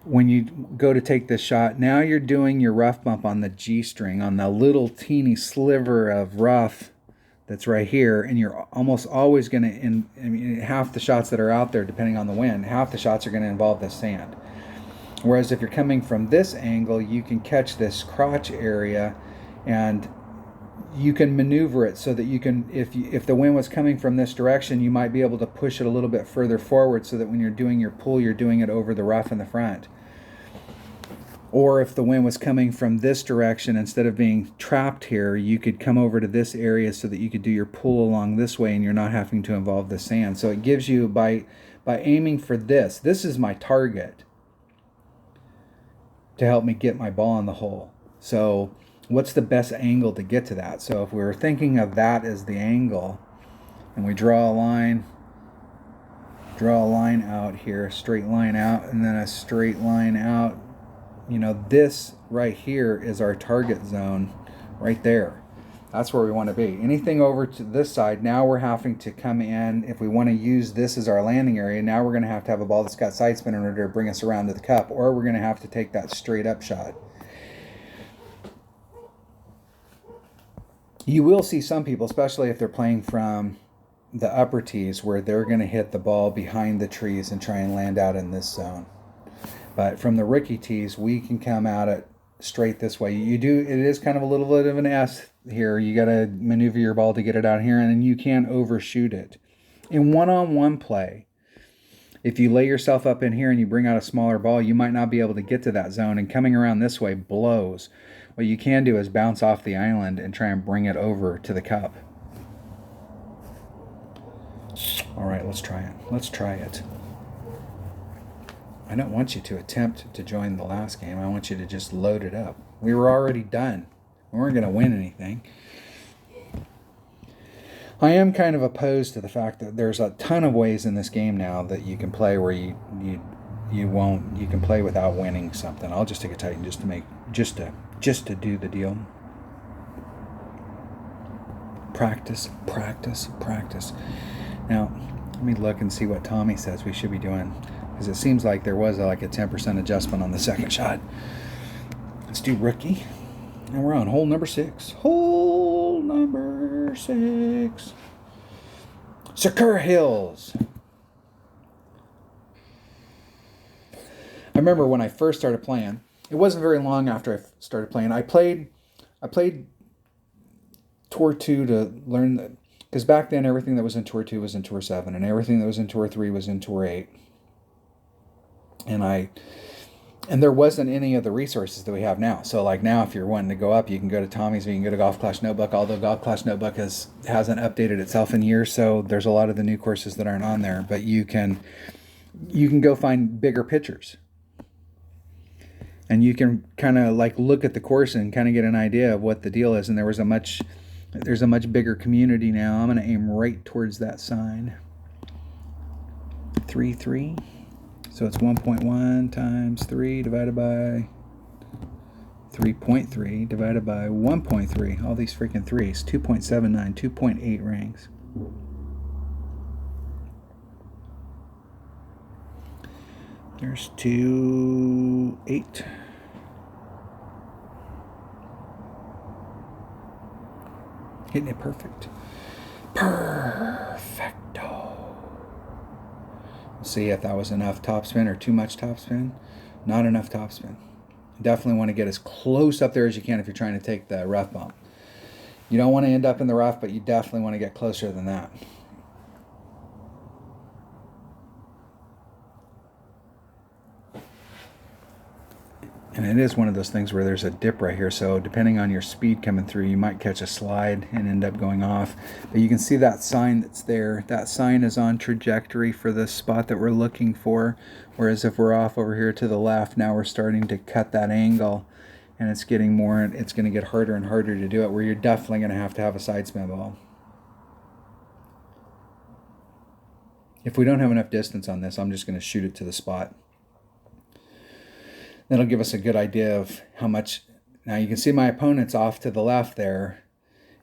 when you go to take this shot, now you're doing your rough bump on the G string, on the little teeny sliver of rough that's right here, and you're almost always going to, half the shots that are out there, depending on the wind, half the shots are going to involve the sand. Whereas if you're coming from this angle, you can catch this crotch area, and you can maneuver it so that you can, if the wind was coming from this direction, you might be able to push it a little bit further forward, so that when you're doing your pull, you're doing it over the rough in the front. Or if the wind was coming from this direction, instead of being trapped here, you could come over to this area so that you could do your pull along this way, and you're not having to involve the sand. So it gives you, by aiming for this is my target to help me get my ball in the hole. So what's the best angle to get to that? So if we were thinking of that as the angle, and we draw a line out here, a straight line out, and then a straight line out, this right here is our target zone right there. That's where we want to be. Anything over to this side, now we're having to come in. If we want to use this as our landing area, now we're going to have a ball that's got side spin in order to bring us around to the cup, or we're going to have to take that straight up shot. You will see some people, especially if they're playing from the upper tees, where they're going to hit the ball behind the trees and try and land out in this zone. But from the rookie tees, we can come at it straight this way. It is kind of a little bit of an S here. You got to maneuver your ball to get it out here, and then you can't overshoot it. In one-on-one play, if you lay yourself up in here and you bring out a smaller ball, you might not be able to get to that zone, and coming around this way blows. What you can do is bounce off the island and try and bring it over to the cup. All right, let's try it. I don't want you to attempt to join the last game. I want you to just load it up. We were already done. We weren't going to win anything. I am kind of opposed to the fact that there's a ton of ways in this game now that you can play where you can play without winning something. I'll just take a Titan just to do the deal. Practice. Now, let me look and see what Tommy says we should be doing, because it seems like there was like a 10% adjustment on the second shot. Let's do rookie. And we're on hole number 6. Hole number 6. Sakura Hills. I remember when I first started playing, it wasn't very long after I started playing, I played Tour 2 to learn that, because back then everything that was in Tour 2 was in Tour 7, and everything that was in Tour 3 was in Tour 8. And And there wasn't any of the resources that we have now. So like now, if you're wanting to go up, you can go to Tommy's or you can go to Golf Clash Notebook, although Golf Clash Notebook hasn't updated itself in years. So there's a lot of the new courses that aren't on there, but you can go find bigger pictures. And you can kind of like look at the course and kind of get an idea of what the deal is. And there's a much bigger community now. I'm going to aim right towards that sign. 3, so it's 1.1 times 3 divided by 3.3 divided by 1.3. All these freaking threes. 2.79, 2.8 rings. There's 2.8. Hitting it perfect. Perfecto. See if that was enough topspin or too much topspin. Not enough topspin. Definitely want to get as close up there as you can if you're trying to take the rough bump. You don't want to end up in the rough, but you definitely want to get closer than that. And it is one of those things where there's a dip right here, so depending on your speed coming through, you might catch a slide and end up going off. But you can see that sign that's there. That sign is on trajectory for the spot that we're looking for, whereas if we're off over here to the left, now we're starting to cut that angle, and it's going to get harder and harder to do it, where you're definitely going to have a side spin ball. If we don't have enough distance on this, I'm just going to shoot it to the spot. That'll give us a good idea of how much. Now you can see my opponent's off to the left there,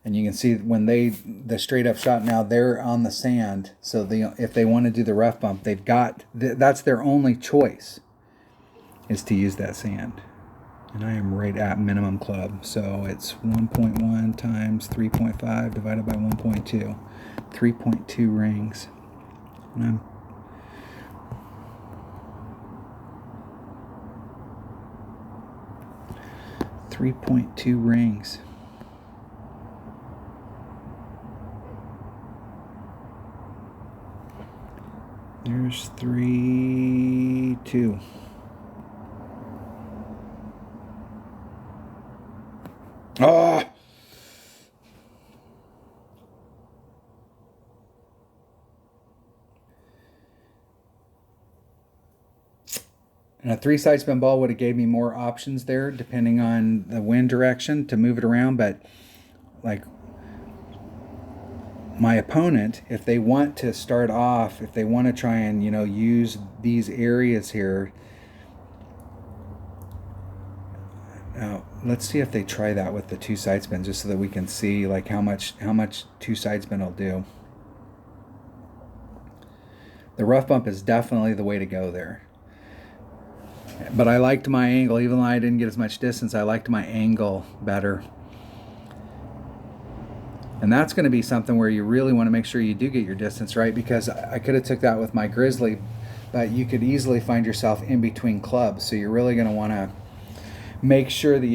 and you can see when the straight up shot, now they're on the sand. So if they want to do the rough bump, they've got, that's their only choice, is to use that sand. And I am right at minimum club. So it's 1.1 times 3.5 divided by 1.2. 3.2 rings. And I'm 3.2 rings. There's 3, 2. Oh! And a 3 side spin ball would have gave me more options there, depending on the wind direction to move it around. But like my opponent, if they want to start off, if they want to try and, use these areas here. Now, let's see if they try that with the 2 side spins, just so that we can see like how much 2 side spin will do. The rough bump is definitely the way to go there. But I liked my angle, even though I didn't get as much distance, I liked my angle better. And that's going to be something where you really want to make sure you do get your distance right, because I could have took that with my Grizzly, but you could easily find yourself in between clubs. So you're really going to want to make sure that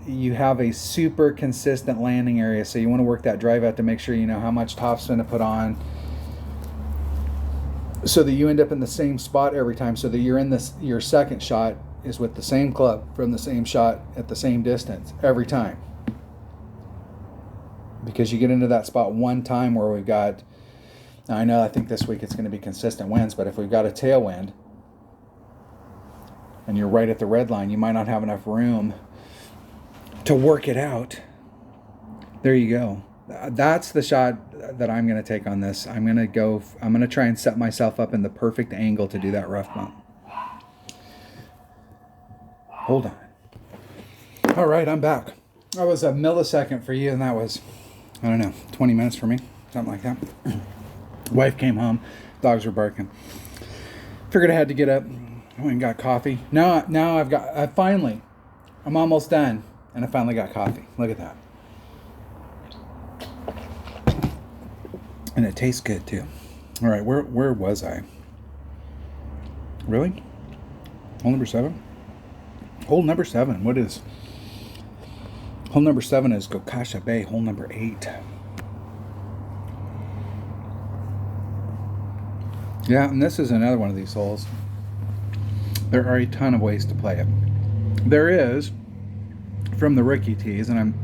you have a super consistent landing area. So you want to work that drive out to make sure you know how much topspin to put on, so that you end up in the same spot every time, so that you're in your second shot is with the same club from the same shot at the same distance every time. Because you get into that spot one time where we've got, now I think this week it's going to be consistent winds, but if we've got a tailwind and you're right at the red line, you might not have enough room to work it out. There you go. That's the shot that I'm going to take on this. I'm going to try and set myself up in the perfect angle to do that rough bump. Hold on. All right, I'm back. That was a millisecond for you, and that was, 20 minutes for me, something like that. Wife came home, dogs were barking. Figured I had to get up. I went and got coffee. Now I'm almost done, and I finally got coffee. Look at that. And it tastes good too. All right, where was I? Really? Hole number 7? Hole number 7. What is? Hole number 7 is Gokasha Bay. Hole number 8. Yeah, and this is another one of these holes. There are a ton of ways to play it. There is, from the rookie tees, and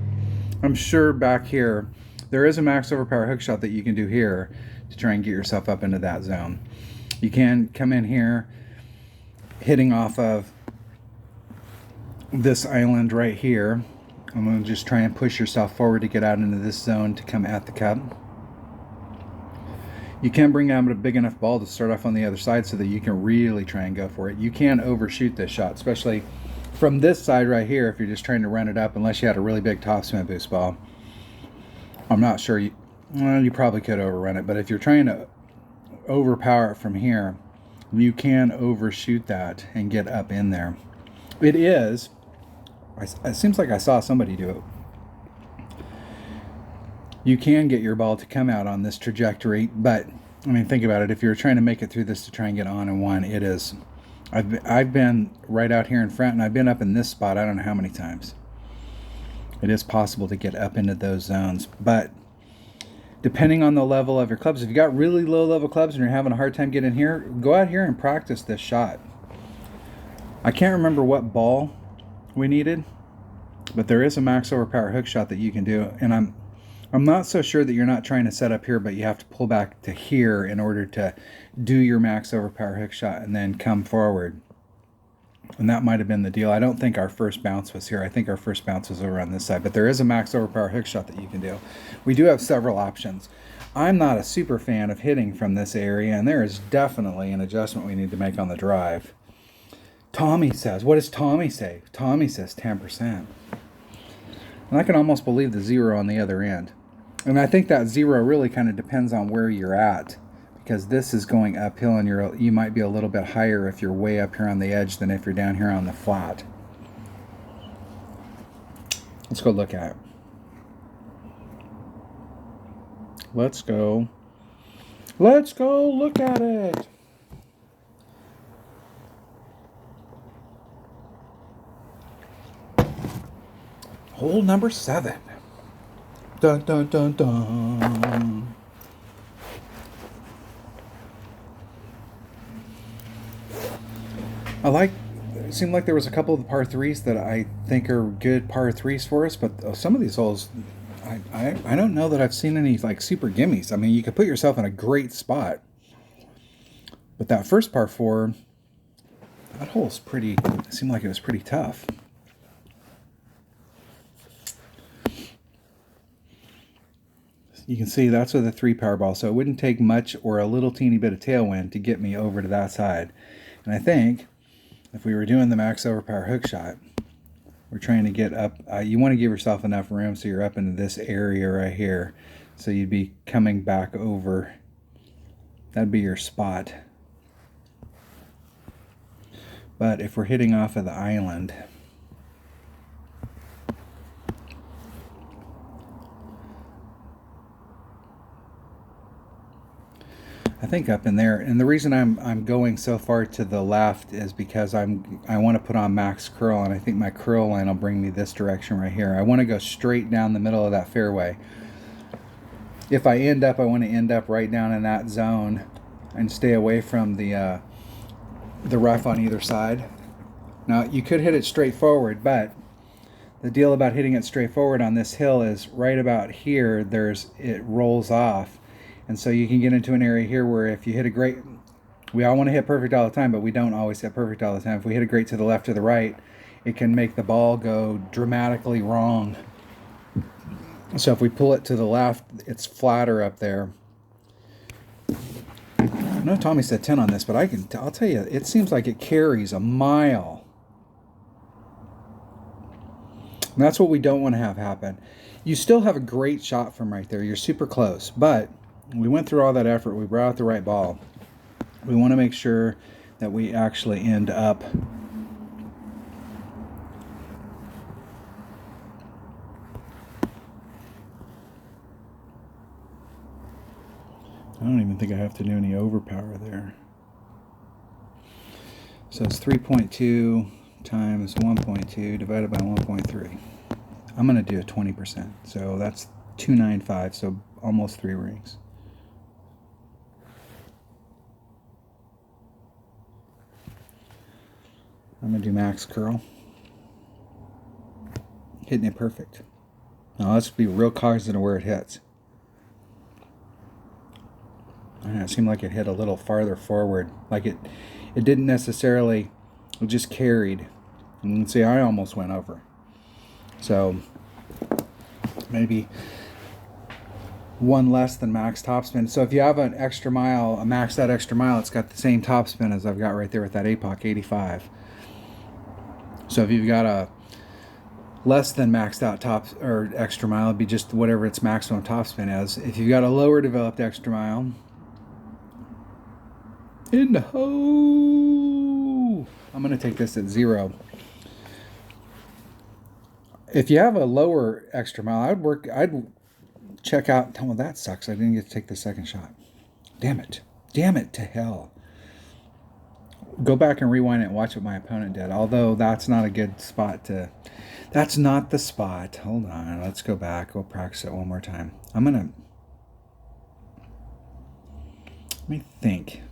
I'm sure back here, there is a max overpower hook shot that you can do here to try and get yourself up into that zone. You can come in here hitting off of this island right here. I'm going to just try and push yourself forward to get out into this zone to come at the cup. You can bring out a big enough ball to start off on the other side so that you can really try and go for it. You can overshoot this shot, especially from this side right here if you're just trying to run it up, unless you had a really big topspin boost ball. I'm not sure. You probably could overrun it, but if you're trying to overpower it from here, you can overshoot that and get up in there. It seems like I saw somebody do it. You can get your ball to come out on this trajectory, but I mean, think about it. If you're trying to make it through this to try and get on in one, it is. I've been right out here in front, and I've been up in this spot I don't know how many times. It is possible to get up into those zones, but depending on the level of your clubs, if you got really low level clubs and you're having a hard time getting here, go out here and practice this shot. I can't remember what ball we needed, but there is a max overpower hook shot that you can do, and I'm not so sure that you're not trying to set up here, but you have to pull back to here in order to do your max overpower hook shot and then come forward. And that might have been the deal. I don't think our first bounce was here. I think our first bounce was over on this side, but there is a max overpower hook shot that you can do. We do have several options. I'm not a super fan of hitting from this area, and there is definitely an adjustment we need to make on the drive. Tommy says, what does Tommy say? Tommy says 10%. And I can almost believe the 0 on the other end. And I think that 0 really kind of depends on where you're at, because this is going uphill and you might be a little bit higher if you're way up here on the edge than if you're down here on the flat. Let's go look at it. Let's go look at it. Hole number 7. Dun dun dun dun. It seemed like there was a couple of the par 3s that I think are good par 3s for us, but some of these holes, I don't know that I've seen any like super gimmies. I mean, you could put yourself in a great spot, but that first par 4, that hole's it seemed like it was pretty tough. You can see that's with a 3 power ball, so it wouldn't take much or a little teeny bit of tailwind to get me over to that side. And I think if we were doing the max overpower hook shot, we're trying to get up. You want to give yourself enough room so you're up into this area right here. So you'd be coming back over. That'd be your spot. But if we're hitting off of the island, I think up in there, and the reason I'm going so far to the left is because I want to put on max curl, and I think my curl line will bring me this direction right here. I want to go straight down the middle of that fairway. If I end up, I want to end up right down in that zone and stay away from the rough on either side. Now you could hit it straight forward, but the deal about hitting it straight forward on this hill is right about here. It rolls off. And so you can get into an area here where if you hit a great, we all want to hit perfect all the time, but we don't always hit perfect all the time. If we hit a great to the left or the right, it can make the ball go dramatically wrong. So if we pull it to the left, it's flatter up there. I know Tommy said 10 on this, but I'll tell you, it seems like it carries a mile. And that's what we don't want to have happen. You still have a great shot from right there. You're super close, but we went through all that effort. We brought out the right ball. We want to make sure that we actually end up I don't even think I have to do any overpower there. So it's 3.2 times 1.2 divided by 1.3. I'm going to do a 20%. So that's 295, so almost 3 rings. I'm going to do max curl. Hitting it perfect. Now let's be real cognizant of where it hits. It seemed like it hit a little farther forward. Like it didn't necessarily, it just carried. And you can see I almost went over. So maybe one less than max topspin. So if you have an extra mile, a maxed out extra mile, it's got the same topspin as I've got right there with that APOC 85. So if you've got a less than maxed out top or extra mile, it'd be just whatever its maximum topspin is. If you've got a lower developed extra mile, in the hole, I'm going to take this at 0. If you have a lower extra mile, I'd check out. Well, that sucks. I didn't get to take the second shot. Damn it to hell. Go back and rewind it and watch what my opponent did. Although that's not a good spot to. That's not the spot. Hold on. Let's go back. We'll practice it one more time. Let me think.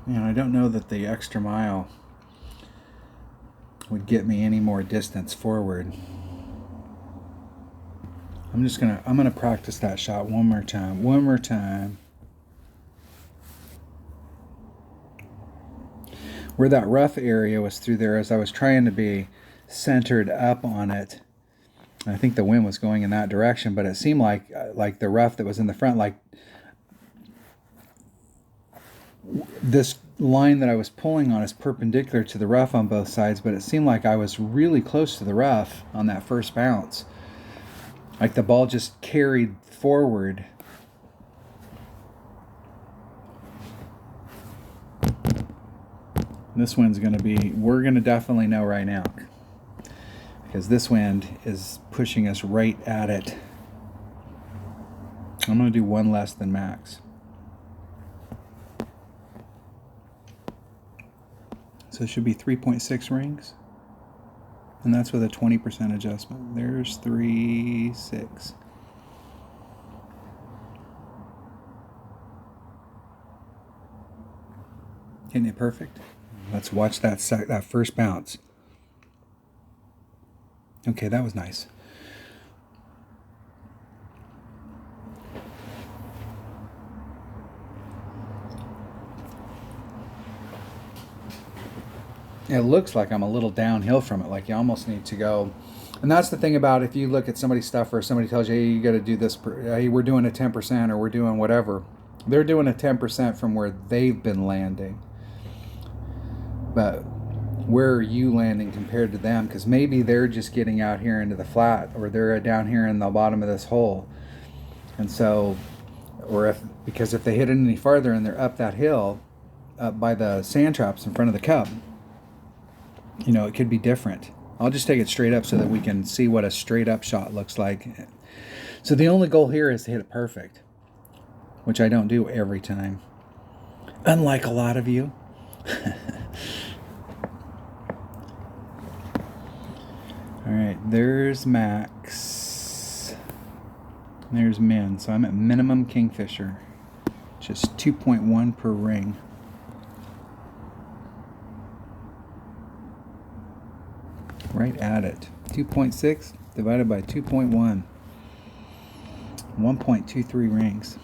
Man, I don't know that the extra mile would get me any more distance forward. I'm gonna practice that shot one more time. Where that rough area was through there, as I was trying to be centered up on it. I think the wind was going in that direction, but it seemed like the rough that was in the front, like this line that I was pulling on is perpendicular to the rough on both sides, but it seemed like I was really close to the rough on that first bounce. Like the ball just carried forward. This wind's going to be, we're going to definitely know right now, because this wind is pushing us right at it. I'm going to do one less than max. So it should be 3.6 rings. And that's with a 20% adjustment. There's 3.6. Isn't it perfect? Let's watch that first bounce. Okay, that was nice. It looks like I'm a little downhill from it, like you almost need to go. And that's the thing about if you look at somebody's stuff or somebody tells you, hey, you got to do this, hey, we're doing a 10% or we're doing whatever. They're doing a 10% from where they've been landing. But where are you landing compared to them? Because maybe they're just getting out here into the flat, or they're down here in the bottom of this hole. And so, because if they hit it any farther and they're up that hill, up by the sand traps in front of the cup, it could be different. I'll just take it straight up so that we can see what a straight up shot looks like. So the only goal here is to hit it perfect, which I don't do every time, unlike a lot of you. All right, there's max. There's min. So I'm at minimum kingfisher, just 2.1 per ring. Right at it. 2.6 divided by 2.1. 1.23 rings.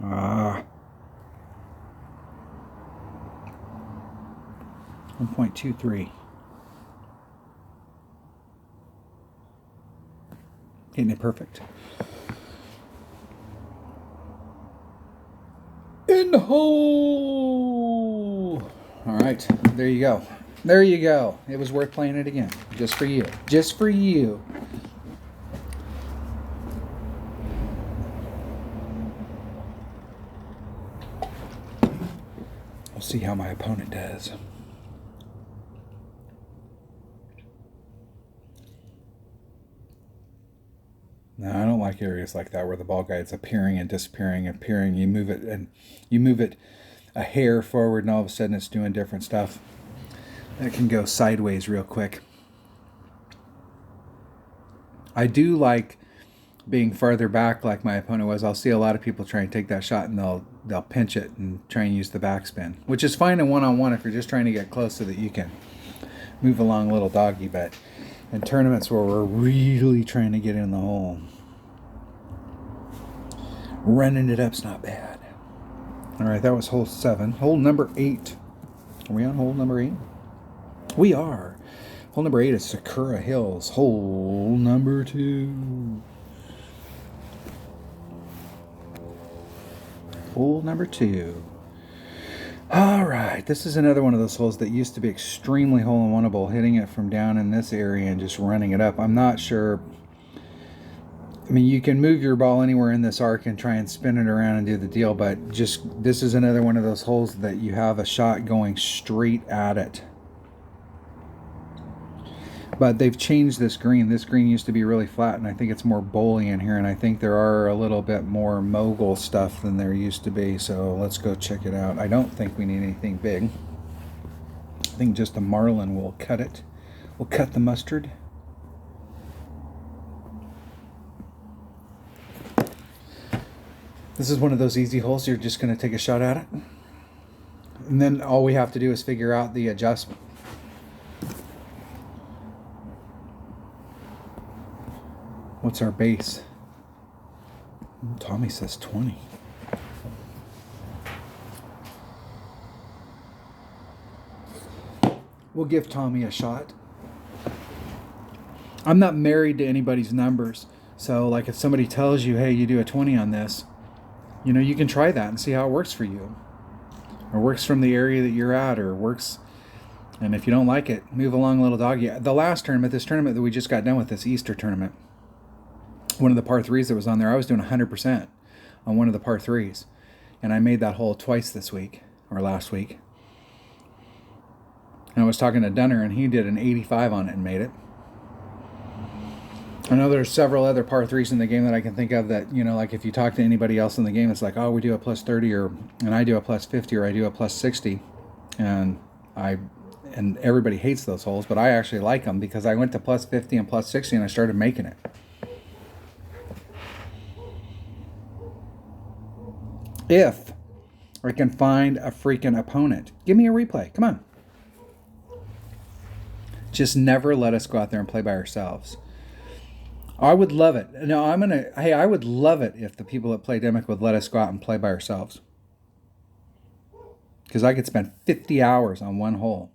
Ah. 1.23. Getting it perfect. In the hole. All right, there you go. There you go. It was worth playing it again, just for you. Just for you. We'll see how my opponent does. No, I don't like areas like that where the ball guide's appearing and disappearing, appearing. You move it a hair forward, and all of a sudden it's doing different stuff. It can go sideways real quick. I do like being farther back like my opponent was. I'll see a lot of people try and take that shot and they'll pinch it and try and use the backspin, which is fine in one-on-one if you're just trying to get close so that you can move along little doggy. But in tournaments where we're really trying to get in the hole, running it up's not bad. All right, that was hole 7. Hole number 8. Are we on hole number 8? We are. Hole number 8 is Sakura Hills. Hole number 2. Hole number 2. All right, this is another one of those holes that used to be extremely hole-in-oneable, hitting it from down in this area and just running it up. I'm not sure. I mean, you can move your ball anywhere in this arc and try and spin it around and do the deal, but just this is another one of those holes that you have a shot going straight at it. But they've changed this green. This green used to be really flat, and I think it's more bowly in here, and I think there are a little bit more mogul stuff than there used to be, so let's go check it out. I don't think we need anything big. I think just a marlin will cut it. We'll cut the mustard. This is one of those easy holes. You're just going to take a shot at it. And then all we have to do is figure out the adjustment. What's our base? Tommy says 20. We'll give Tommy a shot. I'm not married to anybody's numbers. So like if somebody tells you, hey, you do a 20 on this, you know, you can try that and see how it works for you. Or works from the area that you're at, or works. And if you don't like it, move along, little doggy. The last tournament, this tournament that we just got done with, this Easter tournament, one of the par 3s that was on there, I was doing 100% on one of the par 3s. And I made that hole twice this week, or last week. And I was talking to Dunner, and he did an 85 on it and made it. I know there's several other par 3s in the game that I can think of that, you know, like if you talk to anybody else in the game, it's like, oh, we do a plus 30, and I do a plus 50, or I do a plus 60. And everybody hates those holes, but I actually like them because I went to plus 50 and plus 60 and I started making it. If I can find a freaking opponent, give me a replay. Come on. Just never let us go out there and play by ourselves. I would love it. No, I would love it if the people that play Demic would let us go out and play by ourselves. Because I could spend 50 hours on one hole.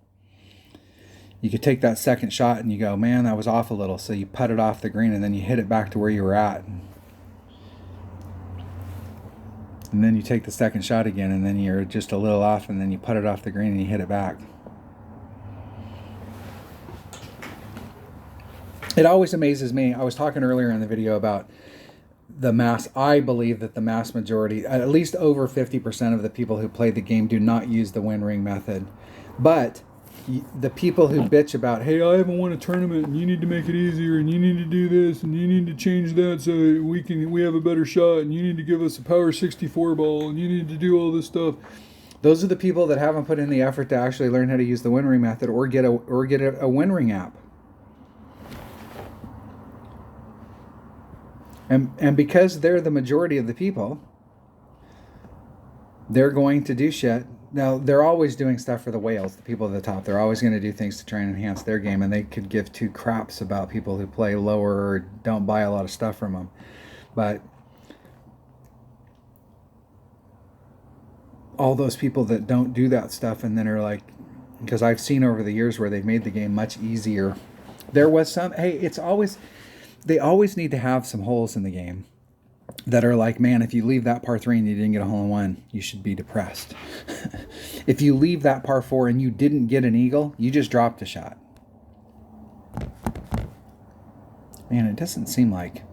You could take that second shot and you go, man, that was off a little. So you putt it off the green and then you hit it back to where you were at. And then you take the second shot again, and then you're just a little off, and then you put it off the green and you hit it back. It always amazes me. I was talking earlier in the video about the mass. I believe that the mass majority, at least over 50% of the people who play the game, do not use the win ring method. But the people who bitch about, hey, I haven't won a tournament and you need to make it easier and you need to do this and you need to change that so we have a better shot and you need to give us a power 64 ball and you need to do all this stuff. Those are the people that haven't put in the effort to actually learn how to use the win ring method or get a win ring app. And because they're the majority of the people, they're going to do shit. Now, they're always doing stuff for the whales, the people at the top. They're always going to do things to try and enhance their game, and they could give two craps about people who play lower or don't buy a lot of stuff from them. But all those people that don't do that stuff and then are like, because I've seen over the years where they've made the game much easier. There was some, hey, they always need to have some holes in the game that are like, man, if you leave that par 3 and you didn't get a hole in one, you should be depressed. If you leave that par 4 and you didn't get an eagle, you just dropped a shot. Man, it doesn't seem like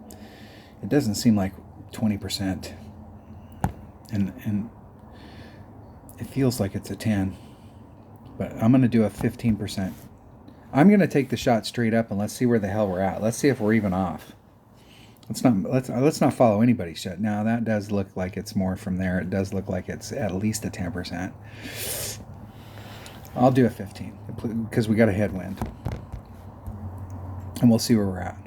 20%. And it feels like it's a 10. But I'm going to do a 15%. I'm going to take the shot straight up and let's see where the hell we're at. Let's see if we're even off. Let's not follow anybody's shot. Now that does look like it's more from there. It does look like it's at least a 10%. I'll do a 15 because we got a headwind. And we'll see where we're at.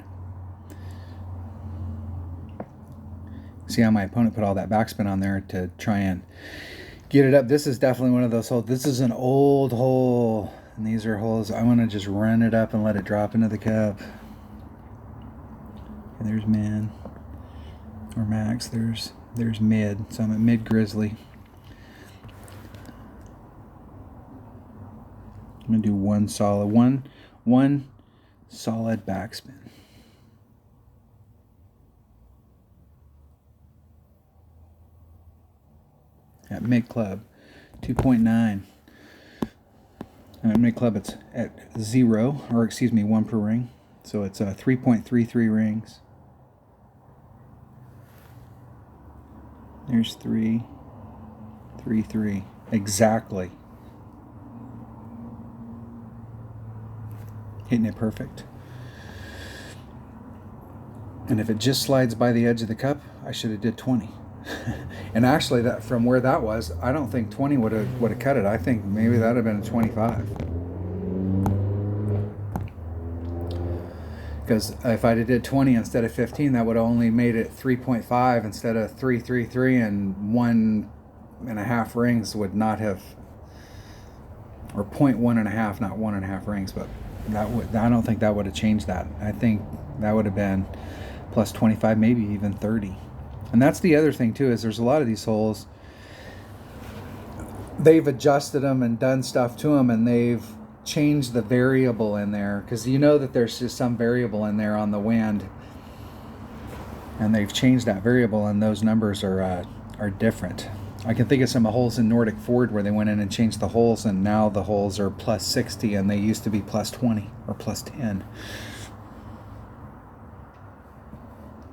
See how my opponent put all that backspin on there to try and get it up. This is definitely one of those holes. This is an old hole, and these are holes. I want to just run it up and let it drop into the cup. And there's min or max. There's mid. So I'm at mid grizzly. I'm gonna do one solid backspin. At mid club, 2.9. At mid club, it's at 0, or excuse me, 1 per ring. So it's 3.33 rings. There's 3, 3, 3. Exactly. Hitting it perfect. And if it just slides by the edge of the cup, I should have did 20. And actually, that from where that was, I don't think 20 would have cut it. I think maybe that would have been a 25. Because if I'd have did 20 instead of 15, that would have only made it 3.5 instead of 333, and 1.5 rings would not have, or 0.1.5, not 1.5 rings, but I don't think that would have changed that. I think that would have been plus 25, maybe even 30. And that's the other thing too, is there's a lot of these holes, they've adjusted them and done stuff to them, and they've changed the variable in there, because you know that there's just some variable in there on the wind, and they've changed that variable, and those numbers are different. I can think of some holes in Nordic Ford where they went in and changed the holes, and now the holes are plus 60 and they used to be plus 20 or plus 10.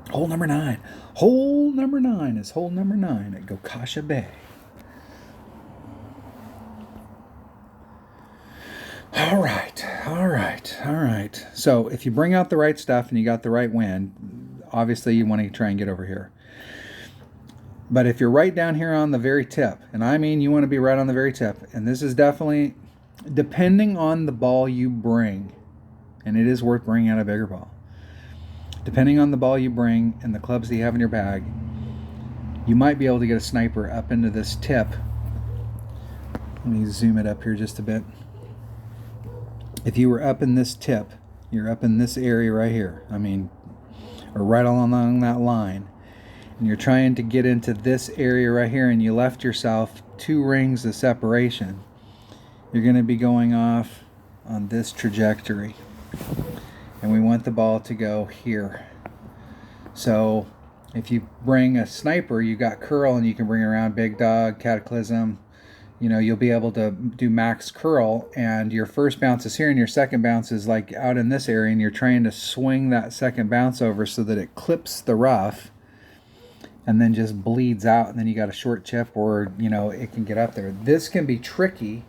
Hole number 9. Hole number 9 is hole number 9 at Gokasha Bay. All right. So if you bring out the right stuff and you got the right wind, obviously you want to try and get over here. But if you're right down here on the very tip, and I mean you want to be right on the very tip, and this is definitely, depending on the ball you bring, and it is worth bringing out a bigger ball, depending on the ball you bring and the clubs that you have in your bag, you might be able to get a sniper up into this tip. Let me zoom it up here just a bit. If you were up in this tip, you're up in this area right here, or right along that line, and you're trying to get into this area right here, and you left yourself 2 rings of separation, you're going to be going off on this trajectory, and we want the ball to go here. So if you bring a sniper, you got curl, and you can bring around big dog, cataclysm, you'll be able to do max curl, and your first bounce is here and your second bounce is like out in this area, and you're trying to swing that second bounce over so that it clips the rough and then just bleeds out, and then you got a short chip, or it can get up there. This can be tricky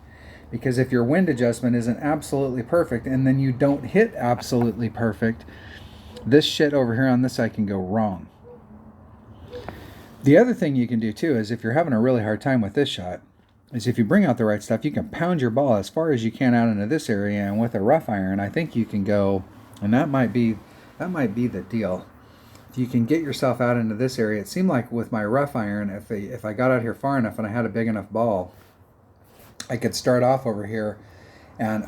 because if your wind adjustment isn't absolutely perfect and then you don't hit absolutely perfect, this shit over here on this side can go wrong. The other thing you can do too is, if you're having a really hard time with this shot, is if you bring out the right stuff, you can pound your ball as far as you can out into this area, and with a rough iron, I think you can go, and that might be the deal. If you can get yourself out into this area, it seemed like with my rough iron, if I got out here far enough and I had a big enough ball, I could start off over here and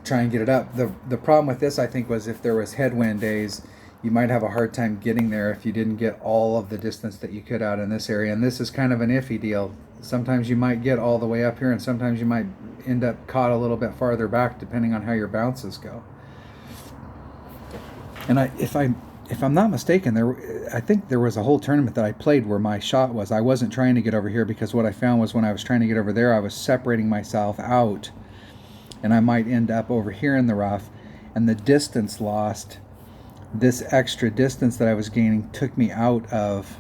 try and get it up. The problem with this, I think, was if there was headwind days, you might have a hard time getting there if you didn't get all of the distance that you could out in this area. And this is kind of an iffy deal. Sometimes you might get all the way up here, and sometimes you might end up caught a little bit farther back, depending on how your bounces go. And if I'm not mistaken, I think there was a whole tournament that I played where my shot was, I wasn't trying to get over here, because what I found was when I was trying to get over there, I was separating myself out, and I might end up over here in the rough, and the distance lost, this extra distance that I was gaining took me out of,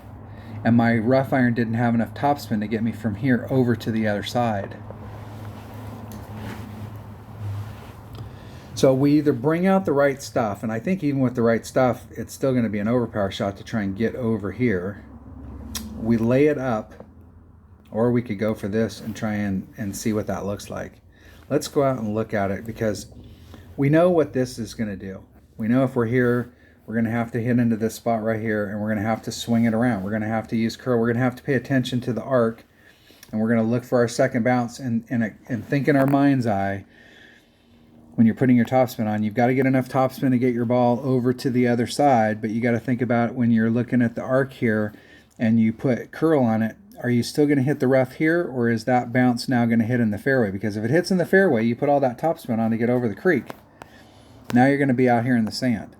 and my rough iron didn't have enough topspin to get me from here over to the other side. So we either bring out the right stuff, and I think even with the right stuff, it's still going to be an overpower shot to try and get over here. We lay it up, or we could go for this and try and see what that looks like. Let's go out and look at it, because we know what this is going to do. We know if we're here, we're going to have to hit into this spot right here, and we're going to have to swing it around. We're going to have to use curl. We're going to have to pay attention to the arc, and we're going to look for our second bounce and think in our mind's eye when you're putting your topspin on. You've got to get enough topspin to get your ball over to the other side, but you got to think about when you're looking at the arc here and you put curl on it, are you still going to hit the rough here, or is that bounce now going to hit in the fairway? Because if it hits in the fairway, you put all that topspin on to get over the creek. Now you're going to be out here in the sand.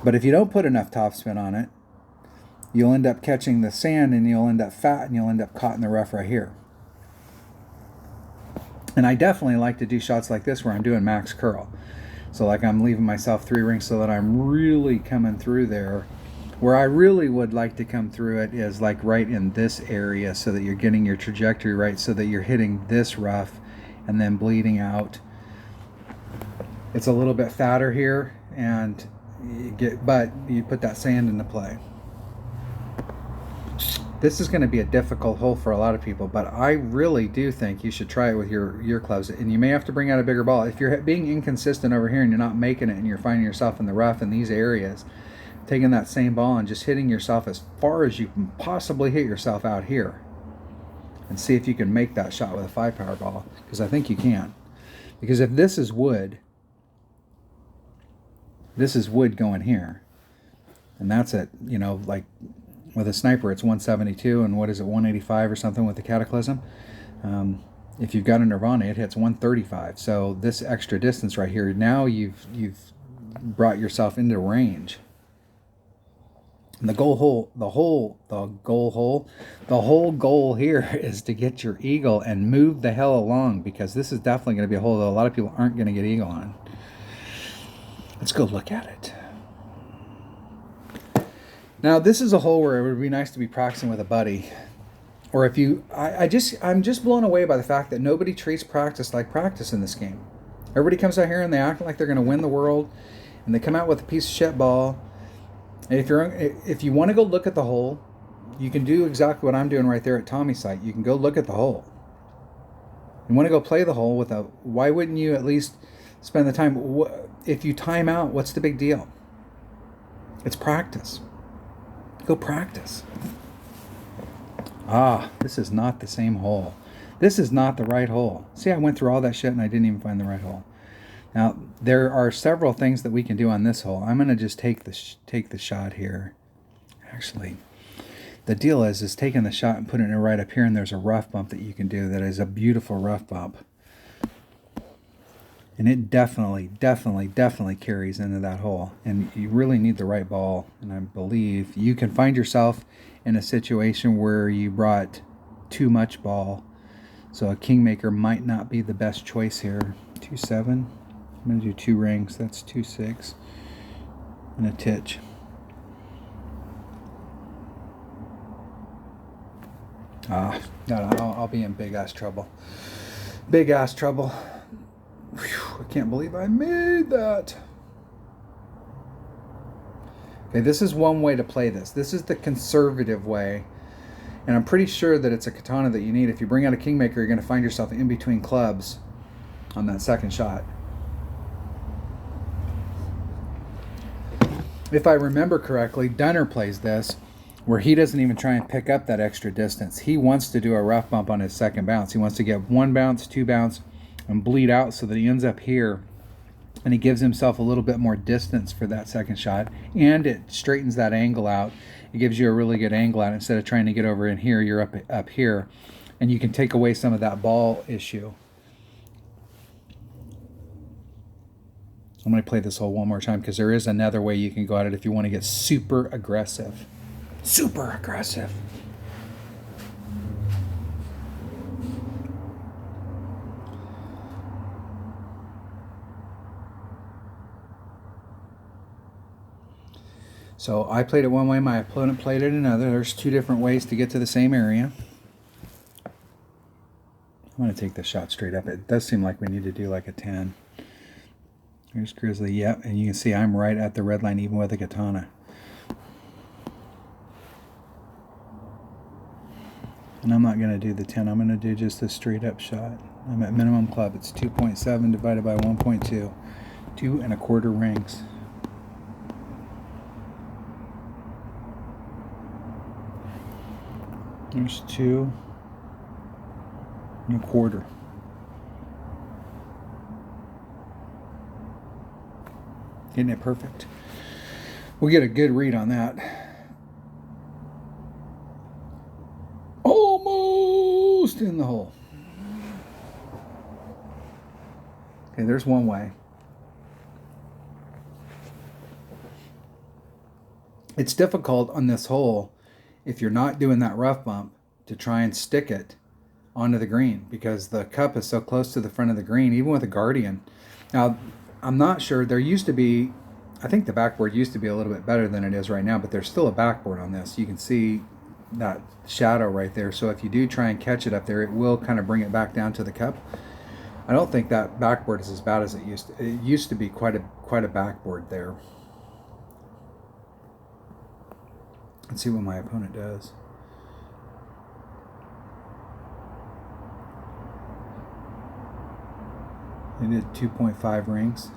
But if you don't put enough topspin on it, you'll end up catching the sand, and you'll end up fat, and you'll end up caught in the rough right here. And I definitely like to do shots like this where I'm doing max curl. So like I'm leaving myself 3 rings so that I'm really coming through there. Where I really would like to come through it is like right in this area, so that you're getting your trajectory right, so that you're hitting this rough and then bleeding out. It's a little bit fatter here, and but you put that sand into play. This is going to be a difficult hole for a lot of people, but I really do think you should try it with your clubs, and you may have to bring out a bigger ball. If you're being inconsistent over here and you're not making it, and you're finding yourself in the rough in these areas, taking that same ball and just hitting yourself as far as you can possibly hit yourself out here, and see if you can make that shot with a 5-power ball, because I think you can. Because if this is wood going here, and that's it, you know, like with a sniper it's 172, and what is it, 185 or something with the Cataclysm. If you've got a Nirvana, it hits 135. So this extra distance right here, now you've brought yourself into range. And the whole goal here is to get your eagle and move the hell along, because this is definitely going to be a hole that a lot of people aren't going to get eagle on. Let's go look at it. Now, this is a hole where it would be nice to be practicing with a buddy. Or if you, I'm just blown away by the fact that nobody treats practice like practice in this game. Everybody comes out here and they act like they're going to win the world, and they come out with a piece of shit ball. And if you want to go look at the hole, you can do exactly what I'm doing right there at Tommy's site. You can go look at the hole. You want to go play the hole with why wouldn't you at least spend the time? If you time out, what's the big deal? It's practice. Go practice. This is not the same hole. This is not the right hole. See, I went through all that shit and I didn't even find the right hole. Now, there are several things that we can do on this hole. I'm going to just take the shot here. Actually, the deal is taking the shot and putting it right up here, and there's a rough bump that you can do that is a beautiful rough bump. And it definitely carries into that hole. And you really need the right ball. And I believe you can find yourself in a situation where you brought too much ball. So a Kingmaker might not be the best choice here. 2-7. I'm going to do 2 rings. That's 2-6. And a titch. I'll be in big ass trouble. Big ass trouble. Whew, I can't believe I made that. Okay, this is one way to play this. This is the conservative way. And I'm pretty sure that it's a katana that you need. If you bring out a Kingmaker, you're going to find yourself in between clubs on that second shot. If I remember correctly, Dunner plays this where he doesn't even try and pick up that extra distance. He wants to do a rough bump on his second bounce. He wants to get 1 bounce, 2 bounce, and bleed out so that he ends up here, and he gives himself a little bit more distance for that second shot, and it straightens that angle out. It gives you a really good angle out. Instead of trying to get over in here, you're up here, and you can take away some of that ball issue. I'm going to play this hole one more time because there is another way you can go at it if you want to get super aggressive. Super aggressive. So I played it one way, my opponent played it another. There's 2 different ways to get to the same area. I'm going to take the shot straight up. It does seem like we need to do like a 10. Here's Grizzly, yep, and you can see I'm right at the red line even with a katana. And I'm not going to do the 10, I'm going to do just a straight up shot. I'm at minimum club, it's 2.7 divided by 1.2. 2 1/4 rings. There's 2 1/4. Isn't it perfect? We'll get a good read on that. Almost in the hole. Okay, there's one way. It's difficult on this hole, if you're not doing that rough bump, to try and stick it onto the green because the cup is so close to the front of the green, even with a Guardian. Now, I'm not sure. There used to be, I think the backboard used to be a little bit better than it is right now, but there's still a backboard on this. You can see that shadow right there. So if you do try and catch it up there, it will kind of bring it back down to the cup. I don't think that backboard is as bad as it used to. It used to be quite a backboard there. Let's see what my opponent does. They did 2.5 rings.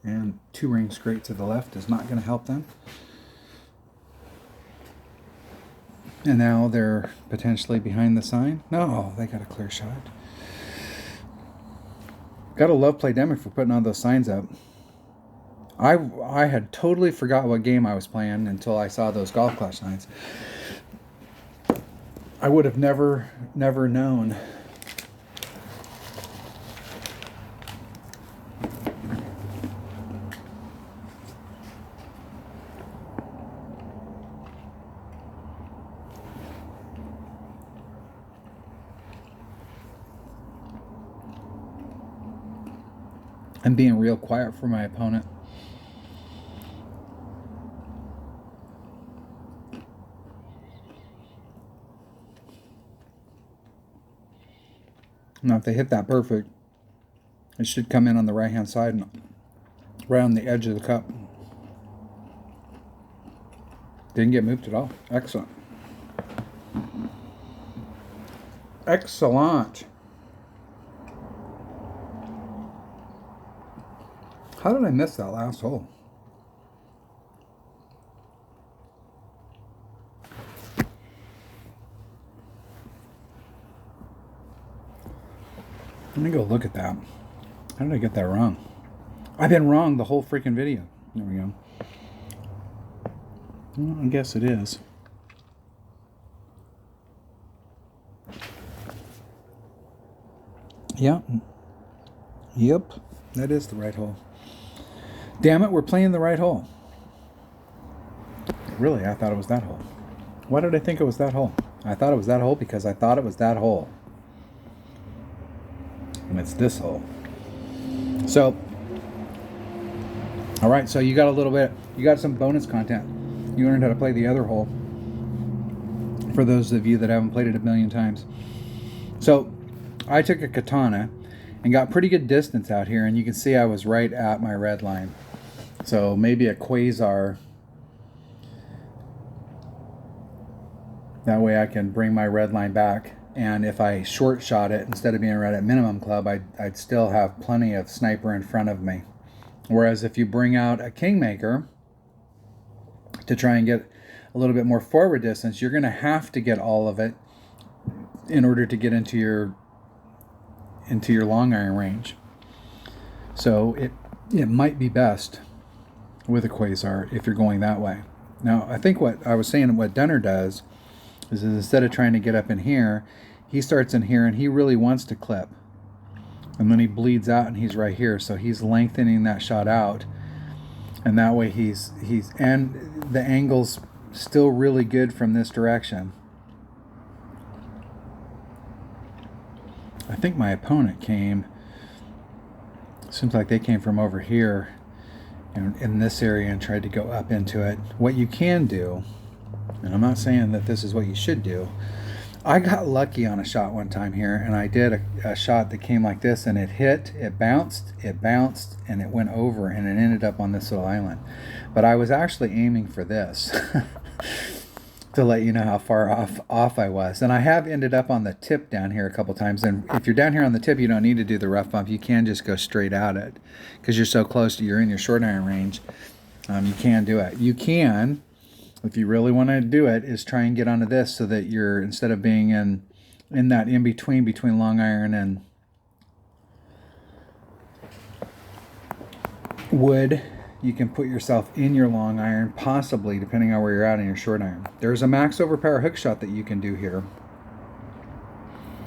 And 2 rings straight to the left is not going to help them. And now they're potentially behind the sign. No, they got a clear shot. Gotta love Playdemic for putting all those signs up. I had totally forgot what game I was playing until I saw those golf clash signs. I would have never known. I'm being real quiet for my opponent. Now, if they hit that perfect, it should come in on the right-hand side and around the edge of the cup. Didn't get moved at all. Excellent. Excellent. How did I miss that last hole? Let me go look at that. How did I get that wrong? I've been wrong the whole freaking video. There we go. Well, I guess it is. Yep. Yep. That is the right hole. Damn it, we're playing the right hole. Really, I thought it was that hole. Why did I think it was that hole? I thought it was that hole because I thought it was that hole. And it's this hole. So, all right, so you got a little bit, you got some bonus content. You learned how to play the other hole. For those of you that haven't played it a million times. So, I took a katana and got pretty good distance out here, and you can see I was right at my red line. So maybe a quasar. That way I can bring my red line back. And if I short shot it, instead of being right at minimum club, I'd still have plenty of sniper in front of me. Whereas if you bring out a kingmaker to try and get a little bit more forward distance, you're going to have to get all of it in order to get into your long iron range. So it might be best with a quasar if you're going that way. Now, I think what I was saying, what Dunner does is instead of trying to get up in here, he starts in here and he really wants to clip. And then he bleeds out and he's right here. So he's lengthening that shot out. And that way and the angle's still really good from this direction. I think my opponent seems like they came from over here in this area and tried to go up into it. What you can do, and I'm not saying that this is what you should do, I got lucky on a shot one time here, and I did a shot that came like this, and it hit, it bounced, and it went over, and it ended up on this little island. But I was actually aiming for this. to let you know how far off I was. And I have ended up on the tip down here a couple times. And if you're down here on the tip, you don't need to do the rough bump. You can just go straight at it because you're so close to you're in your short iron range. You can do it. You can, if you really want to do it, is try and get onto this so that you're, instead of being in that in between long iron and wood, you can put yourself in your long iron, possibly, depending on where you're at in your short iron. There's a max overpower hook shot that you can do here.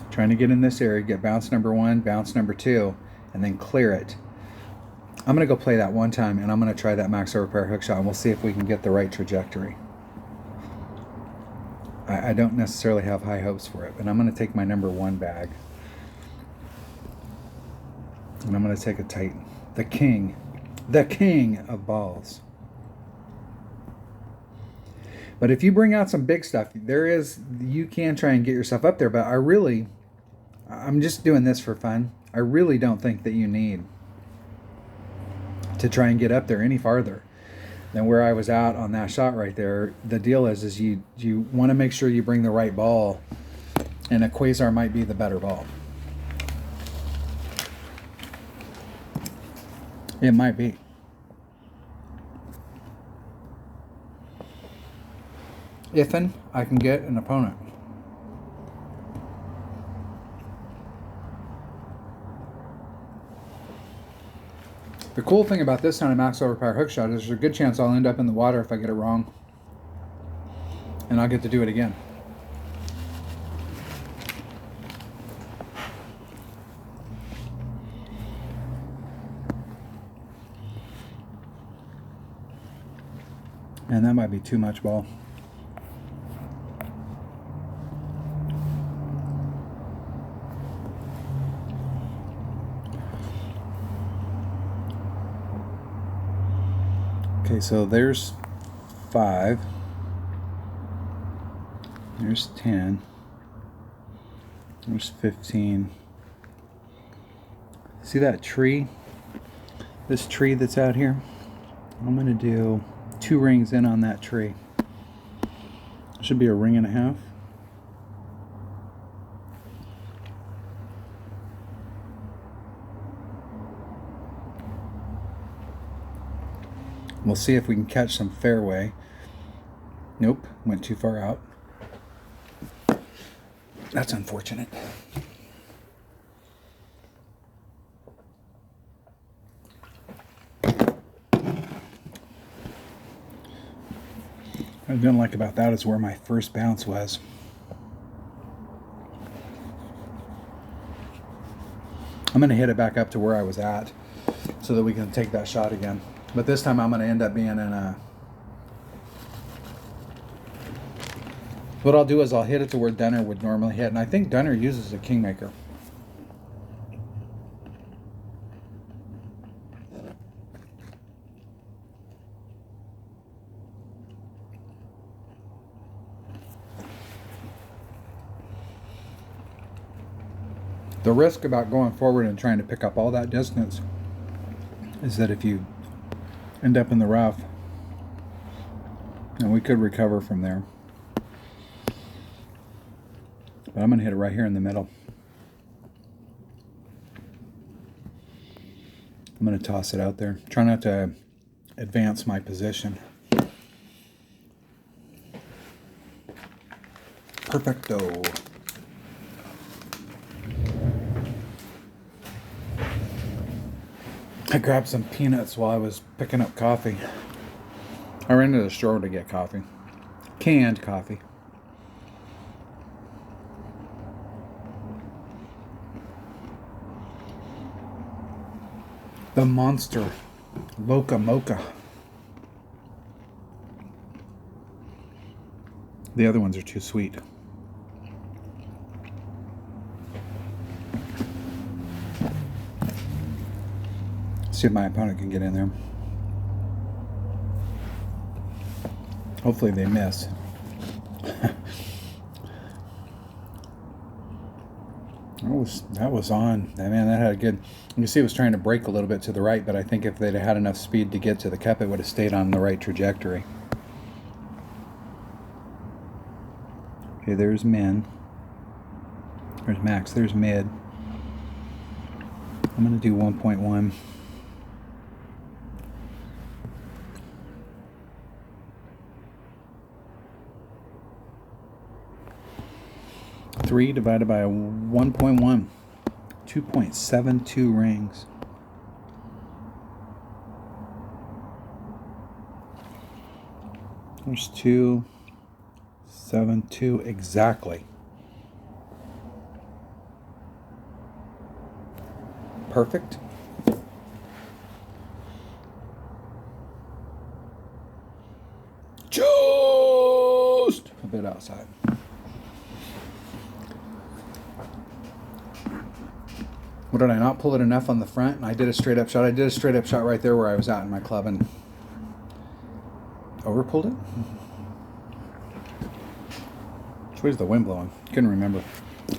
Trying to get in this area, get bounce number 1, bounce number 2, and then clear it. I'm going to go play that one time, and I'm going to try that max overpower hook shot, and we'll see if we can get the right trajectory. I don't necessarily have high hopes for it, but I'm going to take my number 1 bag. And I'm going to take a Titan. The king of balls. But if you bring out some big stuff, you can try and get yourself up there, but I'm just doing this for fun. I really don't think that you need to try and get up there any farther than where I was out on that shot right there. The deal is you want to make sure you bring the right ball, and a Quasar might be the better ball. It might be. If'n I can get an opponent. The cool thing about this kind of max overpower hook shot is there's a good chance I'll end up in the water if I get it wrong. And I'll get to do it again. And that might be too much ball. Okay, so there's 5. There's 10. There's 15. See that tree? This tree that's out here? I'm going to do 2 rings in on that tree. Should be a ring and a half. We'll see if we can catch some fairway. Nope, went too far out. That's unfortunate. What I didn't like about that is where my first bounce was. I'm going to hit it back up to where I was at so that we can take that shot again. But this time I'm going to end up being in a... What I'll do is I'll hit it to where Dunner would normally hit. And I think Dunner uses a Kingmaker. The risk about going forward and trying to pick up all that distance is that if you end up in the rough, and we could recover from there. But I'm going to hit it right here in the middle. I'm going to toss it out there. Try not to advance my position. Perfecto. I grabbed some peanuts while I was picking up coffee. I ran to the store to get coffee. Canned coffee. The Monster Loca Mocha. The other ones are too sweet. See if my opponent can get in there. Hopefully they miss. That was on. Man, that had a good... You can see it was trying to break a little bit to the right, but I think if they'd had enough speed to get to the cup, it would have stayed on the right trajectory. Okay, there's min. There's max. There's mid. I'm going to do 1.1. Three divided by 1.1. 2.72 rings. There's 272 exactly. Perfect. Just a bit outside. What did I not pull it enough on the front? And I did a straight up shot. I did a straight up shot right there where I was at in my club and over pulled it. Which way is the wind blowing? Couldn't remember.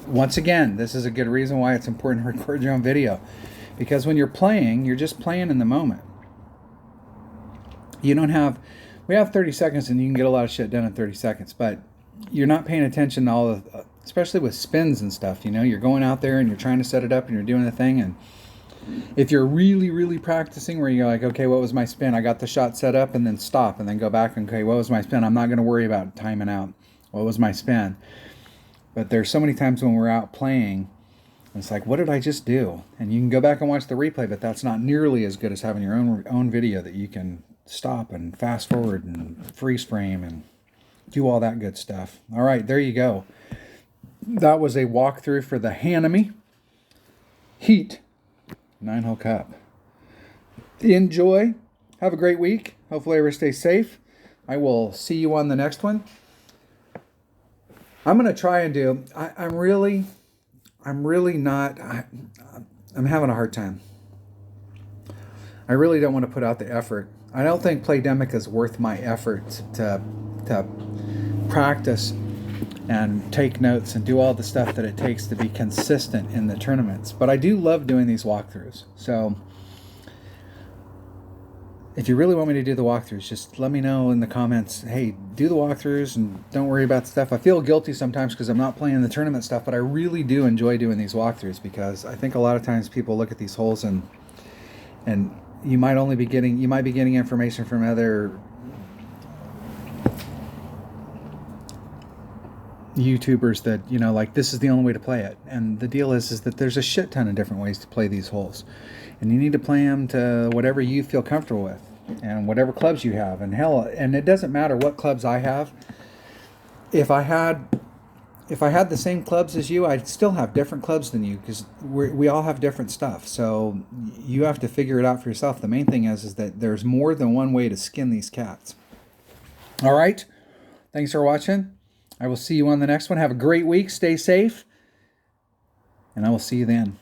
Once again, this is a good reason why it's important to record your own video. Because when you're playing, you're just playing in the moment. You don't have... We have 30 seconds and you can get a lot of shit done in 30 seconds. But you're not paying attention to all the... Especially with spins and stuff, you know. You're going out there and you're trying to set it up and you're doing the thing. And if you're really, really practicing where you're like, okay, what was my spin? I got the shot set up, and then stop and then go back and, okay, what was my spin? I'm not going to worry about timing out. What was my spin? But there's so many times when we're out playing, it's like, what did I just do? And you can go back and watch the replay, but that's not nearly as good as having your own video that you can stop and fast forward and freeze frame and do all that good stuff. All right, there you go. That was a walkthrough for the Hanami Heat 9-hole cup. Enjoy. Have a great week. Hopefully everybody stays safe. I will see you on the next one. I'm going to try and do... I'm really not... I'm having a hard time. I really don't want to put out the effort. I don't think Playdemic is worth my effort to practice and take notes and do all the stuff that it takes to be consistent in the tournaments. But I do love doing these walkthroughs. So if you really want me to do the walkthroughs, just let me know in the comments. Hey, do the walkthroughs and don't worry about stuff. I feel guilty sometimes because I'm not playing the tournament stuff, but I really do enjoy doing these walkthroughs because I think a lot of times people look at these holes and you might be getting information from other YouTubers that, you know, like, this is the only way to play it. And the deal is that there's a shit ton of different ways to play these holes. And you need to play them to whatever you feel comfortable with and whatever clubs you have. And hell, and it doesn't matter what clubs I have. If I had the same clubs as you, I'd still have different clubs than you because we all have different stuff. So you have to figure it out for yourself. The main thing is that there's more than one way to skin these cats. All right. Thanks for watching. I will see you on the next one. Have a great week. Stay safe. And I will see you then.